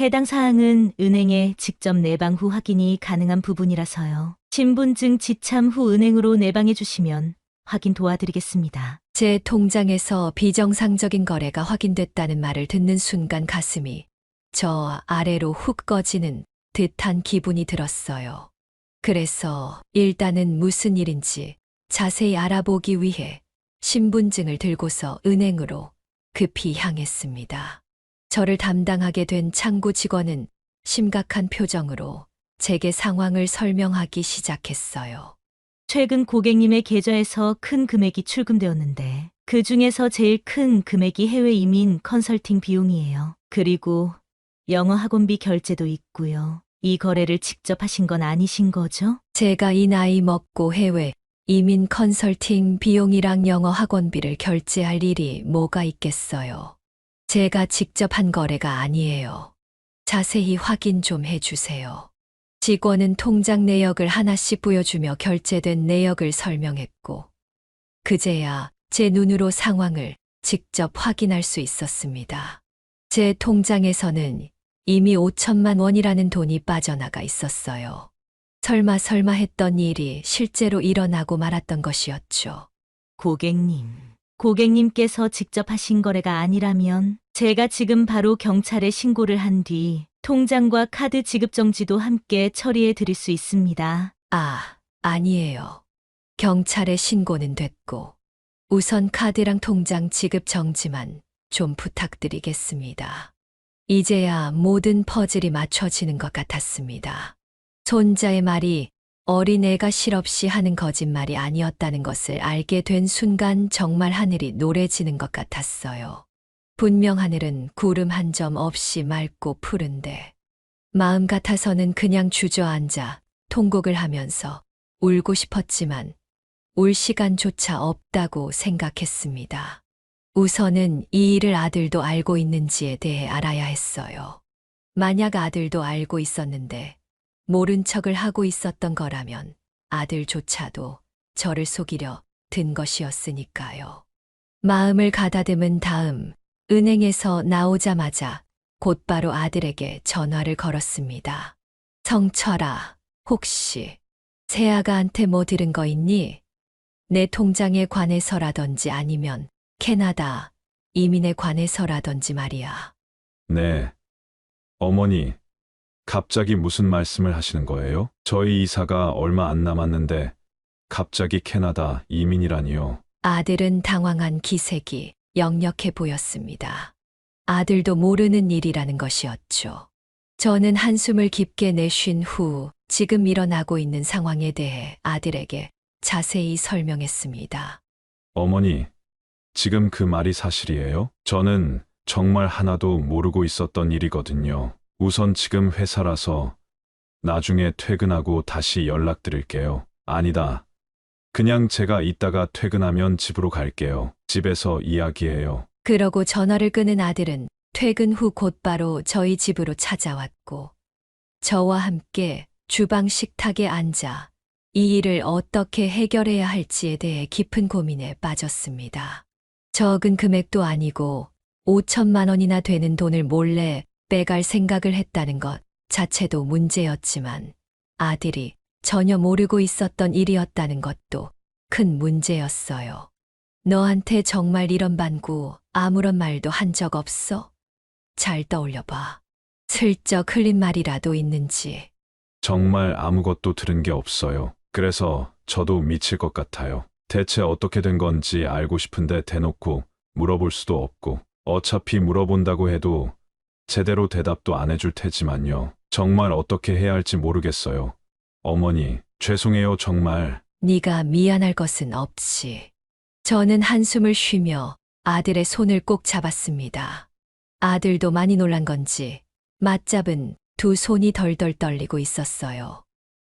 Speaker 9: 해당 사항은 은행에 직접 내방 후 확인이 가능한 부분이라서요. 신분증 지참 후 은행으로 내방해 주시면 확인 도와드리겠습니다.
Speaker 2: 제 통장에서 비정상적인 거래가 확인됐다는 말을 듣는 순간 가슴이 저 아래로 훅 꺼지는 듯한 기분이 들었어요. 그래서 일단은 무슨 일인지 자세히 알아보기 위해 신분증을 들고서 은행으로 급히 향했습니다. 저를 담당하게 된 창구 직원은 심각한 표정으로 제게 상황을 설명하기 시작했어요.
Speaker 9: 최근 고객님의 계좌에서 큰 금액이 출금되었는데 그 중에서 제일 큰 금액이 해외 이민 컨설팅 비용이에요. 그리고 영어 학원비 결제도 있고요. 이 거래를 직접 하신 건 아니신 거죠?
Speaker 2: 제가 이 나이 먹고 해외 이민 컨설팅 비용이랑 영어 학원비를 결제할 일이 뭐가 있겠어요. 제가 직접 한 거래가 아니에요. 자세히 확인 좀 해주세요. 직원은 통장 내역을 하나씩 보여주며 결제된 내역을 설명했고, 그제야 제 눈으로 상황을 직접 확인할 수 있었습니다. 제 통장에서는 이미 5천만 원이라는 돈이 빠져나가 있었어요. 설마 했던 일이 실제로 일어나고 말았던 것이었죠.
Speaker 9: 고객님께서 직접 하신 거래가 아니라면 제가 지금 바로 경찰에 신고를 한 뒤 통장과 카드 지급 정지도 함께 처리해 드릴 수 있습니다.
Speaker 2: 아니에요. 경찰에 신고는 됐고 우선 카드랑 통장 지급 정지만 좀 부탁드리겠습니다. 이제야 모든 퍼즐이 맞춰지는 것 같았습니다. 손자의 말이 어린애가 실없이 하는 거짓말이 아니었다는 것을 알게 된 순간 정말 하늘이 노래지는 것 같았어요. 분명 하늘은 구름 한 점 없이 맑고 푸른데 마음 같아서는 그냥 주저앉아 통곡을 하면서 울고 싶었지만 울 시간조차 없다고 생각했습니다. 우선은 이 일을 아들도 알고 있는지에 대해 알아야 했어요. 만약 아들도 알고 있었는데 모른 척을 하고 있었던 거라면 아들조차도 저를 속이려 든 것이었으니까요. 마음을 가다듬은 다음 은행에서 나오자마자 곧바로 아들에게 전화를 걸었습니다. 성철아, 혹시 새아가한테 뭐 들은 거 있니? 내 통장에 관해서라든지 아니면 캐나다 이민에 관해서라든지 말이야.
Speaker 5: 네. 어머니, 갑자기 무슨 말씀을 하시는 거예요? 저희 이사가 얼마 안 남았는데 갑자기 캐나다 이민이라니요.
Speaker 2: 아들은 당황한 기색이 역력해 보였습니다. 아들도 모르는 일이라는 것이었죠. 저는 한숨을 깊게 내쉰 후 지금 일어나고 있는 상황에 대해 아들에게 자세히 설명했습니다.
Speaker 5: 어머니, 지금 그 말이 사실이에요? 저는 정말 하나도 모르고 있었던 일이거든요. 우선 지금 회사라서 나중에 퇴근하고 다시 연락드릴게요. 아니다. 그냥 제가 이따가 퇴근하면 집으로 갈게요. 집에서 이야기해요.
Speaker 2: 그러고 전화를 끊은 아들은 퇴근 후 곧바로 저희 집으로 찾아왔고 저와 함께 주방 식탁에 앉아 이 일을 어떻게 해결해야 할지에 대해 깊은 고민에 빠졌습니다. 적은 금액도 아니고 5천만 원이나 되는 돈을 몰래 빼갈 생각을 했다는 것 자체도 문제였지만 아들이 전혀 모르고 있었던 일이었다는 것도 큰 문제였어요. 너한테 정말 이런 반구 아무런 말도 한 적 없어? 잘 떠올려봐. 슬쩍 흘린 말이라도 있는지.
Speaker 5: 정말 아무것도 들은 게 없어요. 그래서 저도 미칠 것 같아요. 대체 어떻게 된 건지 알고 싶은데 대놓고 물어볼 수도 없고 어차피 물어본다고 해도 제대로 대답도 안 해줄 테지만요. 정말 어떻게 해야 할지 모르겠어요. 어머니, 죄송해요, 정말.
Speaker 2: 네가 미안할 것은 없지. 저는 한숨을 쉬며 아들의 손을 꼭 잡았습니다. 아들도 많이 놀란 건지 맞잡은 두 손이 덜덜 떨리고 있었어요.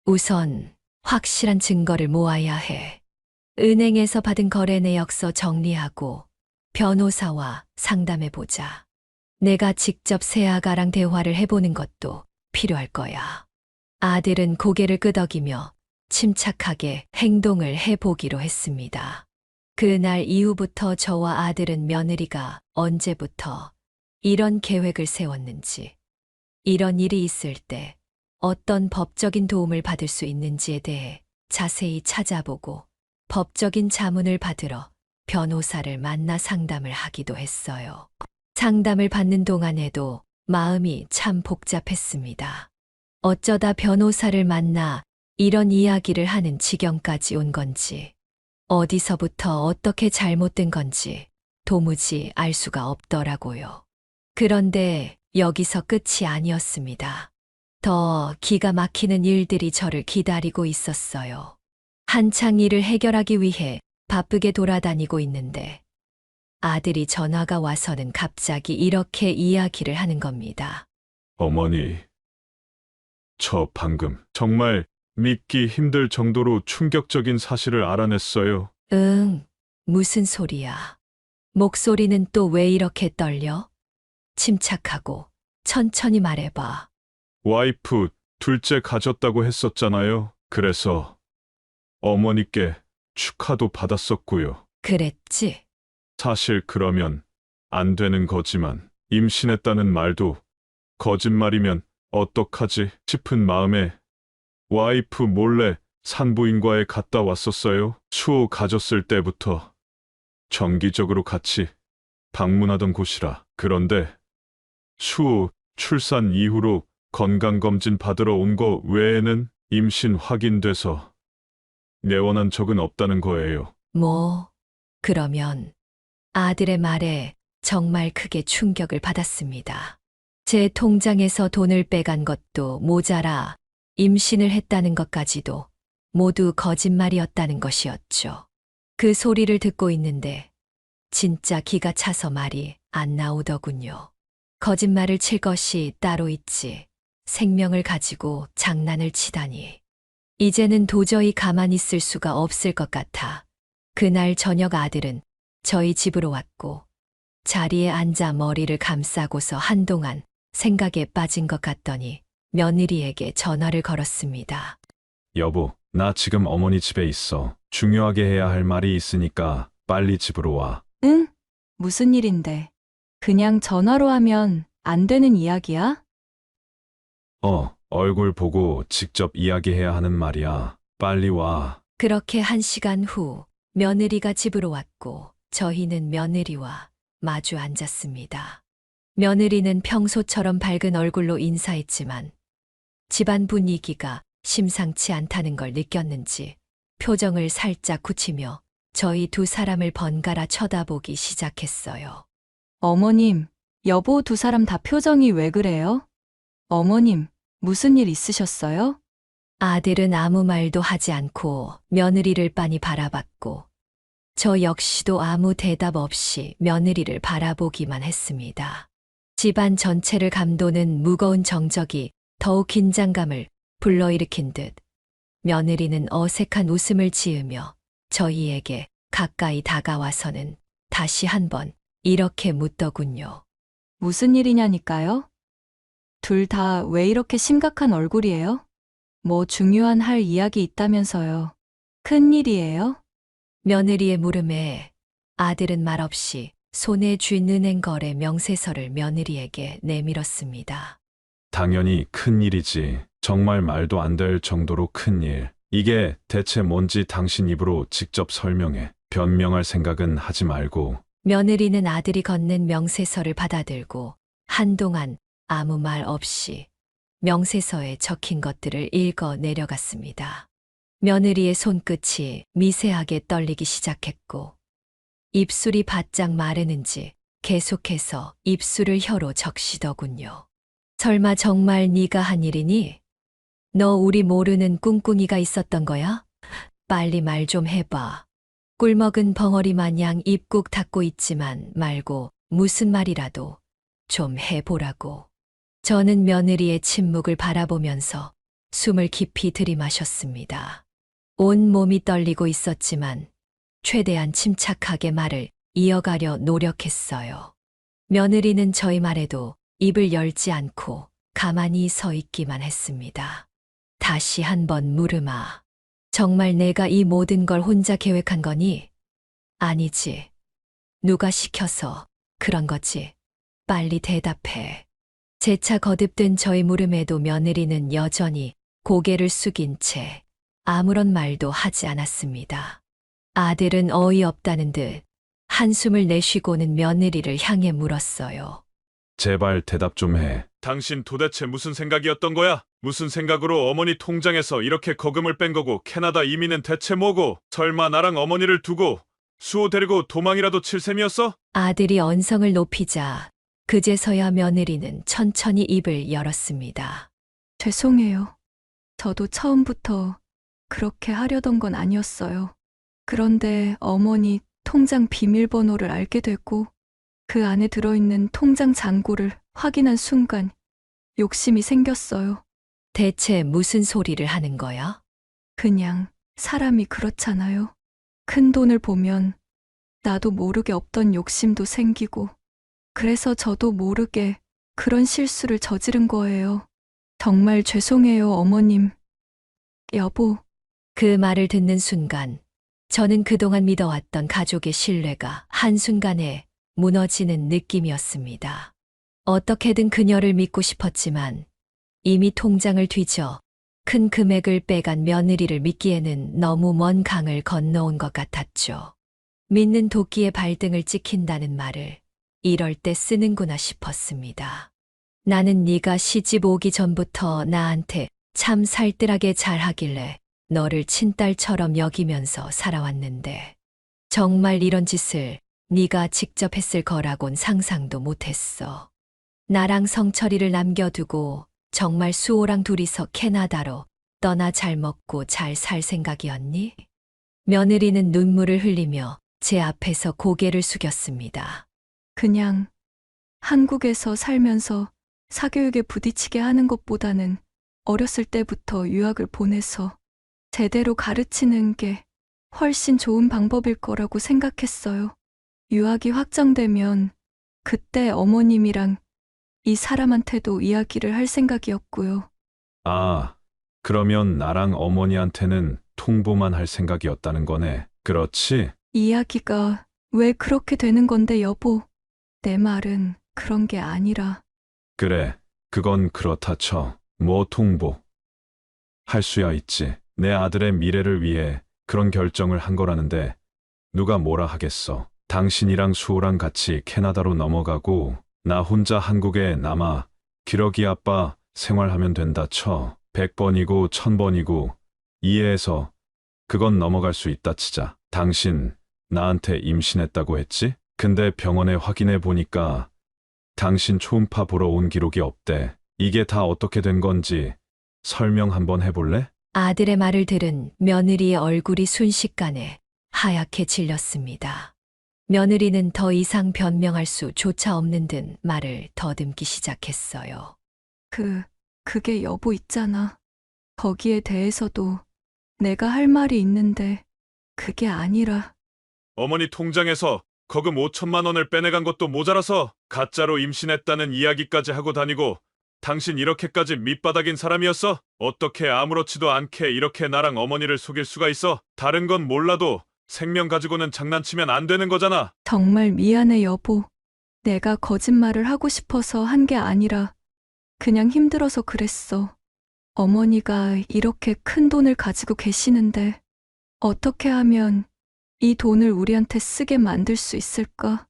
Speaker 2: 우선 확실한 증거를 모아야 해. 은행에서 받은 거래 내역서 정리하고 변호사와 상담해보자. 내가 직접 새아가랑 대화를 해보는 것도 필요할 거야. 아들은 고개를 끄덕이며 침착하게 행동을 해보기로 했습니다. 그날 이후부터 저와 아들은 며느리가 언제부터 이런 계획을 세웠는지, 이런 일이 있을 때 어떤 법적인 도움을 받을 수 있는지에 대해 자세히 찾아보고 법적인 자문을 받으러 변호사를 만나 상담을 하기도 했어요. 상담을 받는 동안에도 마음이 참 복잡했습니다. 어쩌다 변호사를 만나 이런 이야기를 하는 지경까지 온 건지, 어디서부터 어떻게 잘못된 건지 도무지 알 수가 없더라고요. 그런데 여기서 끝이 아니었습니다. 더 기가 막히는 일들이 저를 기다리고 있었어요. 한창 일을 해결하기 위해 바쁘게 돌아다니고 있는데 아들이 전화가 와서는 갑자기 이렇게 이야기를 하는 겁니다.
Speaker 5: 어머니, 저 방금 정말 믿기 힘들 정도로 충격적인 사실을 알아냈어요.
Speaker 2: 응, 무슨 소리야. 목소리는 또 왜 이렇게 떨려? 침착하고 천천히 말해봐.
Speaker 5: 와이프 둘째 가졌다고 했었잖아요. 그래서 어머니께 축하도 받았었고요.
Speaker 2: 그랬지?
Speaker 5: 사실 그러면 안 되는 거지만 임신했다는 말도 거짓말이면 어떡하지 싶은 마음에 와이프 몰래 산부인과에 갔다 왔었어요. 수호 가졌을 때부터 정기적으로 같이 방문하던 곳이라. 그런데 수호 출산 이후로 건강검진 받으러 온 거 외에는 임신 확인돼서 내원한 적은 없다는 거예요.
Speaker 2: 그러면 아들의 말에 정말 크게 충격을 받았습니다. 제 통장에서 돈을 빼간 것도 모자라 임신을 했다는 것까지도 모두 거짓말이었다는 것이었죠. 그 소리를 듣고 있는데 진짜 기가 차서 말이 안 나오더군요. 거짓말을 칠 것이 따로 있지. 생명을 가지고 장난을 치다니. 이제는 도저히 가만히 있을 수가 없을 것 같아. 그날 저녁 아들은 저희 집으로 왔고 자리에 앉아 머리를 감싸고서 한동안 생각에 빠진 것 같더니 며느리에게 전화를 걸었습니다.
Speaker 5: 여보, 나 지금 어머니 집에 있어. 중요하게 해야 할 말이 있으니까 빨리 집으로 와.
Speaker 6: 응? 무슨 일인데? 그냥 전화로 하면 안 되는 이야기야?
Speaker 5: 얼굴 보고 직접 이야기해야 하는 말이야. 빨리 와.
Speaker 2: 그렇게 1시간 후 며느리가 집으로 왔고 저희는 며느리와 마주 앉았습니다. 며느리는 평소처럼 밝은 얼굴로 인사했지만 집안 분위기가 심상치 않다는 걸 느꼈는지 표정을 살짝 굳히며 저희 두 사람을 번갈아 쳐다보기 시작했어요.
Speaker 6: 어머님, 여보 두 사람 다 표정이 왜 그래요? 어머님, 무슨 일 있으셨어요?
Speaker 2: 아들은 아무 말도 하지 않고 며느리를 빤히 바라봤고 저 역시도 아무 대답 없이 며느리를 바라보기만 했습니다. 집안 전체를 감도는 무거운 정적이 더욱 긴장감을 불러일으킨 듯 며느리는 어색한 웃음을 지으며 저희에게 가까이 다가와서는 다시 한번 이렇게 묻더군요.
Speaker 6: 무슨 일이냐니까요? 둘 다 왜 이렇게 심각한 얼굴이에요? 뭐 중요한 할 이야기 있다면서요. 큰 일이에요?
Speaker 2: 며느리의 물음에 아들은 말없이 손에 쥔 은행거래 명세서를 며느리에게 내밀었습니다.
Speaker 5: 당연히 큰 일이지. 정말 말도 안 될 정도로 큰 일. 이게 대체 뭔지 당신 입으로 직접 설명해. 변명할 생각은 하지 말고.
Speaker 2: 며느리는 아들이 건넨 명세서를 받아들고 한동안 아무 말 없이 명세서에 적힌 것들을 읽어 내려갔습니다. 며느리의 손끝이 미세하게 떨리기 시작했고 입술이 바짝 마르는지 계속해서 입술을 혀로 적시더군요. 설마 정말 네가 한 일이니? 너 우리 모르는 꿍꿍이가 있었던 거야? 빨리 말 좀 해봐. 꿀먹은 벙어리 마냥 입 꾹 닫고 있지만 말고 무슨 말이라도 좀 해보라고. 저는 며느리의 침묵을 바라보면서 숨을 깊이 들이마셨습니다. 온 몸이 떨리고 있었지만 최대한 침착하게 말을 이어가려 노력했어요. 며느리는 저희 말에도 입을 열지 않고 가만히 서 있기만 했습니다. 다시 한번 물으마. 정말 내가 이 모든 걸 혼자 계획한 거니? 아니지. 누가 시켜서 그런 거지? 빨리 대답해. 재차 거듭된 저희 물음에도 며느리는 여전히 고개를 숙인 채 아무런 말도 하지 않았습니다. 아들은 어이없다는 듯 한숨을 내쉬고는 며느리를 향해 물었어요.
Speaker 5: 제발 대답 좀 해. 당신 도대체 무슨 생각이었던 거야? 무슨 생각으로 어머니 통장에서 이렇게 거금을 뺀 거고 캐나다 이민은 대체 뭐고? 설마 나랑 어머니를 두고 수호 데리고 도망이라도 칠 셈이었어?
Speaker 2: 아들이 언성을 높이자 그제서야 며느리는 천천히 입을 열었습니다.
Speaker 6: 죄송해요. 저도 처음부터 그렇게 하려던 건 아니었어요. 그런데 어머니 통장 비밀번호를 알게 되고 그 안에 들어있는 통장 잔고를 확인한 순간 욕심이 생겼어요.
Speaker 2: 대체 무슨 소리를 하는 거야?
Speaker 6: 그냥 사람이 그렇잖아요. 큰 돈을 보면 나도 모르게 없던 욕심도 생기고 그래서 저도 모르게 그런 실수를 저지른 거예요. 정말 죄송해요, 어머님. 여보.
Speaker 2: 그 말을 듣는 순간 저는 그동안 믿어왔던 가족의 신뢰가 한순간에 무너지는 느낌이었습니다. 어떻게든 그녀를 믿고 싶었지만 이미 통장을 뒤져 큰 금액을 빼간 며느리를 믿기에는 너무 먼 강을 건너온 것 같았죠. 믿는 도끼의 발등을 찍힌다는 말을 이럴 때 쓰는구나 싶었습니다. 나는 네가 시집 오기 전부터 나한테 참 살뜰하게 잘하길래 너를 친딸처럼 여기면서 살아왔는데 정말 이런 짓을 네가 직접 했을 거라곤 상상도 못했어. 나랑 성철이를 남겨두고 정말 수호랑 둘이서 캐나다로 떠나 잘 먹고 잘 살 생각이었니? 며느리는 눈물을 흘리며 제 앞에서 고개를 숙였습니다.
Speaker 6: 그냥 한국에서 살면서 사교육에 부딪히게 하는 것보다는 어렸을 때부터 유학을 보내서 제대로 가르치는 게 훨씬 좋은 방법일 거라고 생각했어요. 유학이 확정되면 그때 어머님이랑 이 사람한테도 이야기를 할 생각이었고요.
Speaker 5: 아, 그러면 나랑 어머니한테는 통보만 할 생각이었다는 거네. 그렇지?
Speaker 6: 이야기가 왜 그렇게 되는 건데 여보. 내 말은 그런 게 아니라
Speaker 5: 그래, 그건 그렇다 쳐. 뭐 통보. 할 수야 있지. 내 아들의 미래를 위해 그런 결정을 한 거라는데 누가 뭐라 하겠어. 당신이랑 수호랑 같이 캐나다로 넘어가고 나 혼자 한국에 남아 기러기 아빠 생활하면 된다 쳐. 100번이고 1000번이고 이해해서 그건 넘어갈 수 있다 치자. 당신 나한테 임신했다고 했지? 근데 병원에 확인해 보니까 당신 초음파 보러 온 기록이 없대. 이게 다 어떻게 된 건지 설명 한번 해볼래?
Speaker 2: 아들의 말을 들은 며느리의 얼굴이 순식간에 하얗게 질렸습니다. 며느리는 더 이상 변명할 수조차 없는 듯 말을 더듬기 시작했어요.
Speaker 6: 그게 여보 있잖아. 거기에 대해서도 내가 할 말이 있는데 그게 아니라
Speaker 5: 어머니 통장에서 거금 5천만 원을 빼내간 것도 모자라서 가짜로 임신했다는 이야기까지 하고 다니고 당신 이렇게까지 밑바닥인 사람이었어? 어떻게 아무렇지도 않게 이렇게 나랑 어머니를 속일 수가 있어? 다른 건 몰라도 생명 가지고는 장난치면 안 되는 거잖아.
Speaker 6: 정말 미안해 여보. 내가 거짓말을 하고 싶어서 한 게 아니라 그냥 힘들어서 그랬어. 어머니가 이렇게 큰 돈을 가지고 계시는데 어떻게 하면 이 돈을 우리한테 쓰게 만들 수 있을까?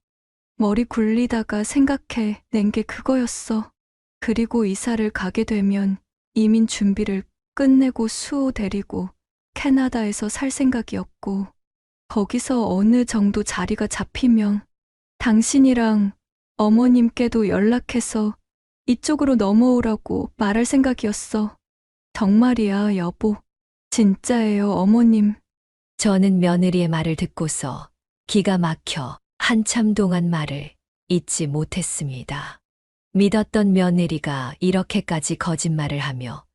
Speaker 6: 머리 굴리다가 생각해 낸 게 그거였어. 그리고 이사를 가게 되면 이민 준비를 끝내고 수호 데리고 캐나다에서 살 생각이었고 거기서 어느 정도 자리가 잡히면 당신이랑 어머님께도 연락해서 이쪽으로 넘어오라고 말할 생각이었어. 정말이야, 여보. 진짜예요, 어머님.
Speaker 2: 저는 며느리의 말을 듣고서 기가 막혀 한참 동안 말을 잇지 못했습니다. 믿었던 며느리가 이렇게까지 거짓말을 하며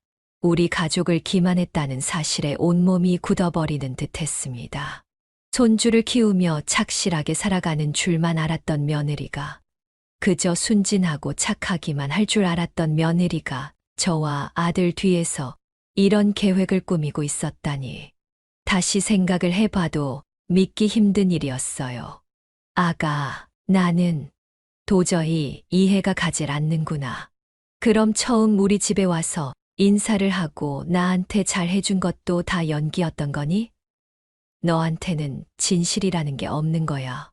Speaker 2: 우리 가족을 기만했다는 사실에 온몸이 굳어버리는 듯 했습니다. 손주를 키우며 착실하게 살아가는 줄만 알았던 며느리가 그저 순진하고 착하기만 할 줄 알았던 며느리가 저와 아들 뒤에서 이런 계획을 꾸미고 있었다니 다시 생각을 해봐도 믿기 힘든 일이었어요. 아가, 나는 도저히 이해가 가질 않는구나. 그럼 처음 우리 집에 와서 인사를 하고 나한테 잘해준 것도 다 연기였던 거니? 너한테는 진실이라는 게 없는 거야.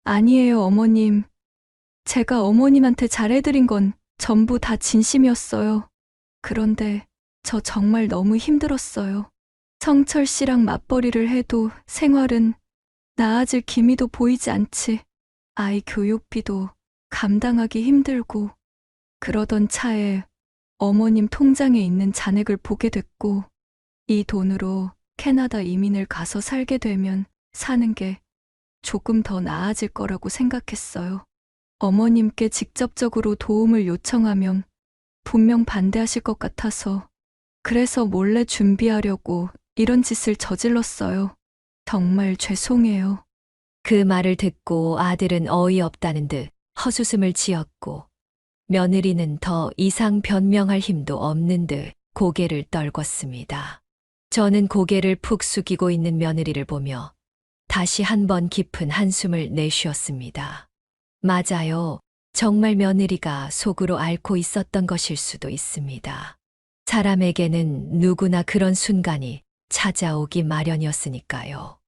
Speaker 6: 아니에요, 어머님. 제가 어머님한테 잘해드린 건 전부 다 진심이었어요. 그런데 저 정말 너무 힘들었어요. 성철 씨랑 맞벌이를 해도 생활은 나아질 기미도 보이지 않지. 아이 교육비도 감당하기 힘들고 그러던 차에 어머님 통장에 있는 잔액을 보게 됐고 이 돈으로 캐나다 이민을 가서 살게 되면 사는 게 조금 더 나아질 거라고 생각했어요. 어머님께 직접적으로 도움을 요청하면 분명 반대하실 것 같아서 그래서 몰래 준비하려고 이런 짓을 저질렀어요. 정말 죄송해요.
Speaker 2: 그 말을 듣고 아들은 어이없다는 듯 헛웃음을 지었고 며느리는 더 이상 변명할 힘도 없는 듯 고개를 떨궜습니다. 저는 고개를 푹 숙이고 있는 며느리를 보며 다시 한번 깊은 한숨을 내쉬었습니다. 맞아요. 정말 며느리가 속으로 앓고 있었던 것일 수도 있습니다. 사람에게는 누구나 그런 순간이 찾아오기 마련이었으니까요.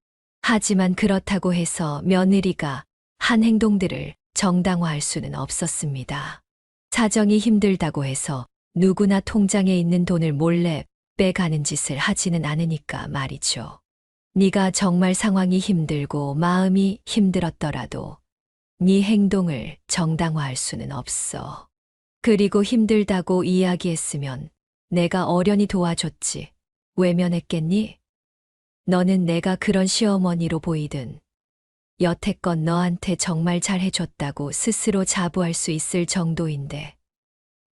Speaker 2: 하지만 그렇다고 해서 며느리가 한 행동들을 정당화할 수는 없었습니다. 사정이 힘들다고 해서 누구나 통장에 있는 돈을 몰래 빼가는 짓을 하지는 않으니까 말이죠. 네가 정말 상황이 힘들고 마음이 힘들었더라도 네 행동을 정당화할 수는 없어. 그리고 힘들다고 이야기했으면 내가 어련히 도와줬지. 외면했겠니? 너는 내가 그런 시어머니로 보이든 여태껏 너한테 정말 잘해줬다고 스스로 자부할 수 있을 정도인데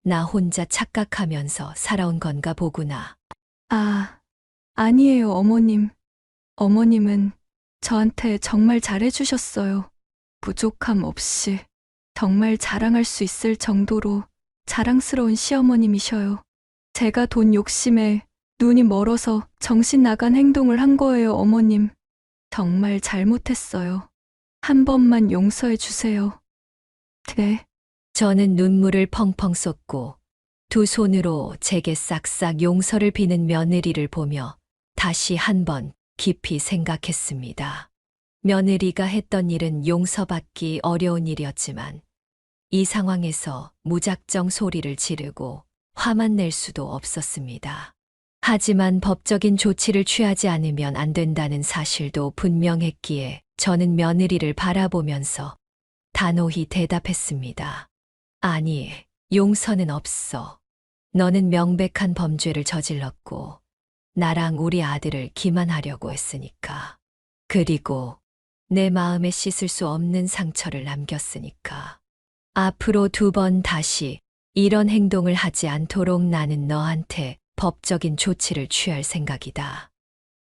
Speaker 2: 나 혼자 착각하면서 살아온 건가 보구나.
Speaker 6: 아니에요, 어머님. 어머님은 저한테 정말 잘해주셨어요. 부족함 없이 정말 자랑할 수 있을 정도로 자랑스러운 시어머님이셔요. 제가 돈 욕심에 눈이 멀어서 정신 나간 행동을 한 거예요, 어머님. 정말 잘못했어요. 한 번만 용서해 주세요. 네.
Speaker 2: 저는 눈물을 펑펑 쏟고 두 손으로 제게 싹싹 용서를 비는 며느리를 보며 다시 한번 깊이 생각했습니다. 며느리가 했던 일은 용서받기 어려운 일이었지만 이 상황에서 무작정 소리를 지르고 화만 낼 수도 없었습니다. 하지만 법적인 조치를 취하지 않으면 안 된다는 사실도 분명했기에 저는 며느리를 바라보면서 단호히 대답했습니다. 아니, 용서는 없어. 너는 명백한 범죄를 저질렀고 나랑 우리 아들을 기만하려고 했으니까. 그리고 내 마음에 씻을 수 없는 상처를 남겼으니까. 앞으로 2번 다시 이런 행동을 하지 않도록 나는 너한테 법적인 조치를 취할 생각이다.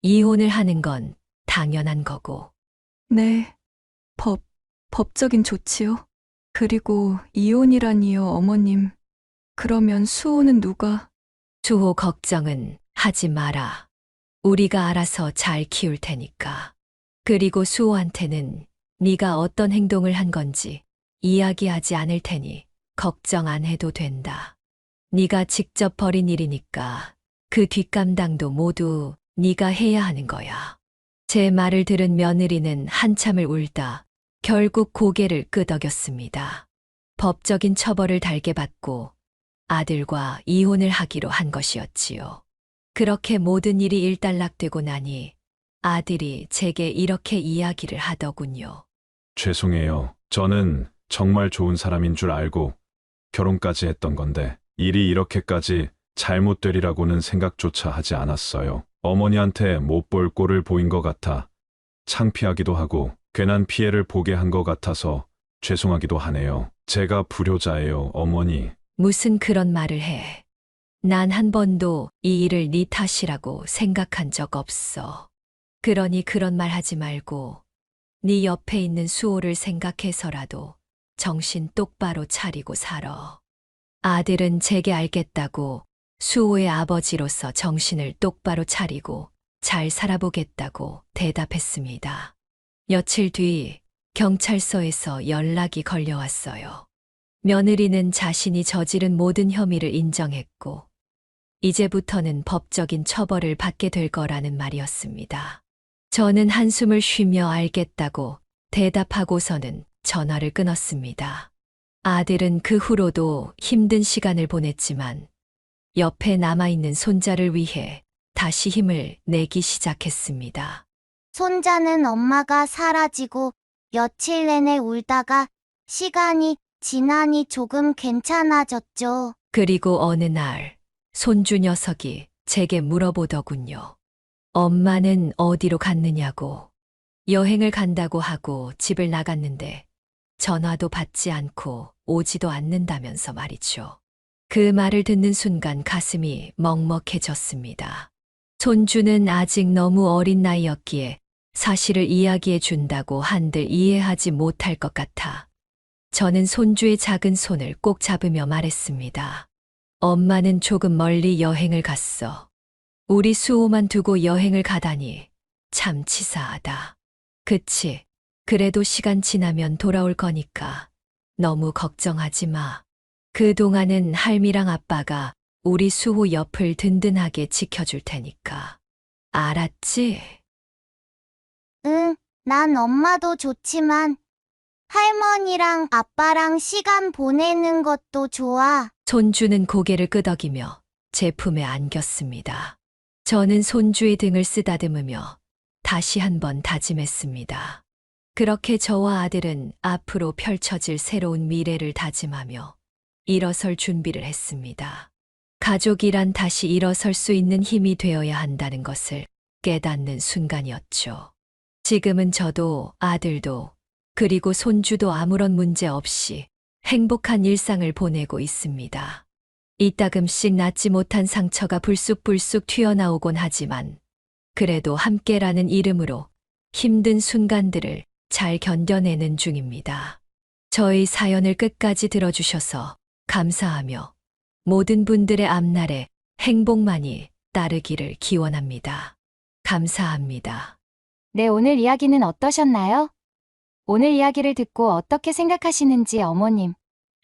Speaker 2: 이혼을 하는 건 당연한 거고.
Speaker 6: 네, 법적인 조치요? 그리고 이혼이라니요, 어머님. 그러면 수호는 누가?
Speaker 2: 수호 걱정은 하지 마라. 우리가 알아서 잘 키울 테니까. 그리고 수호한테는 네가 어떤 행동을 한 건지 이야기하지 않을 테니 걱정 안 해도 된다. 네가 직접 벌인 일이니까 그 뒷감당도 모두 네가 해야 하는 거야. 제 말을 들은 며느리는 한참을 울다 결국 고개를 끄덕였습니다. 법적인 처벌을 달게 받고 아들과 이혼을 하기로 한 것이었지요. 그렇게 모든 일이 일단락되고 나니 아들이 제게 이렇게 이야기를 하더군요.
Speaker 5: 죄송해요. 저는 정말 좋은 사람인 줄 알고 결혼까지 했던 건데 일이 이렇게까지 잘못되리라고는 생각조차 하지 않았어요. 어머니한테 못 볼 꼴을 보인 것 같아 창피하기도 하고 괜한 피해를 보게 한 것 같아서 죄송하기도 하네요. 제가 불효자예요, 어머니.
Speaker 2: 무슨 그런 말을 해. 난 한 번도 이 일을 네 탓이라고 생각한 적 없어. 그러니 그런 말 하지 말고 네 옆에 있는 수호를 생각해서라도 정신 똑바로 차리고 살아. 아들은 제게 알겠다고 수호의 아버지로서 정신을 똑바로 차리고 잘 살아보겠다고 대답했습니다. 며칠 뒤 경찰서에서 연락이 걸려왔어요. 며느리는 자신이 저지른 모든 혐의를 인정했고 이제부터는 법적인 처벌을 받게 될 거라는 말이었습니다. 저는 한숨을 쉬며 알겠다고 대답하고서는 전화를 끊었습니다. 아들은 그 후로도 힘든 시간을 보냈지만 옆에 남아있는 손자를 위해 다시 힘을 내기 시작했습니다.
Speaker 7: 손자는 엄마가 사라지고 며칠 내내 울다가 시간이 지나니 조금 괜찮아졌죠.
Speaker 2: 그리고 어느 날 손주 녀석이 제게 물어보더군요. 엄마는 어디로 갔느냐고. 여행을 간다고 하고 집을 나갔는데 전화도 받지 않고 오지도 않는다면서 말이죠. 그 말을 듣는 순간 가슴이 먹먹해졌습니다. 손주는 아직 너무 어린 나이였기에 사실을 이야기해 준다고 한들 이해하지 못할 것 같아 저는 손주의 작은 손을 꼭 잡으며 말했습니다. 엄마는 조금 멀리 여행을 갔어. 우리 수호만 두고 여행을 가다니 참 치사하다. 그치? 그래도 시간 지나면 돌아올 거니까 너무 걱정하지 마. 그동안은 할미랑 아빠가 우리 수호 옆을 든든하게 지켜줄 테니까. 알았지?
Speaker 7: 응, 난 엄마도 좋지만 할머니랑 아빠랑 시간 보내는 것도 좋아.
Speaker 2: 손주는 고개를 끄덕이며 제 품에 안겼습니다. 저는 손주의 등을 쓰다듬으며 다시 한번 다짐했습니다. 그렇게 저와 아들은 앞으로 펼쳐질 새로운 미래를 다짐하며 일어설 준비를 했습니다. 가족이란 다시 일어설 수 있는 힘이 되어야 한다는 것을 깨닫는 순간이었죠. 지금은 저도 아들도 그리고 손주도 아무런 문제 없이 행복한 일상을 보내고 있습니다. 이따금씩 낫지 못한 상처가 불쑥불쑥 튀어나오곤 하지만 그래도 함께라는 이름으로 힘든 순간들을 잘 견뎌내는 중입니다. 저희 사연을 끝까지 들어주셔서 감사하며 모든 분들의 앞날에 행복만이 따르기를 기원합니다. 감사합니다.
Speaker 1: 네, 오늘 이야기는 어떠셨나요? 오늘 이야기를 듣고 어떻게 생각하시는지 어머님,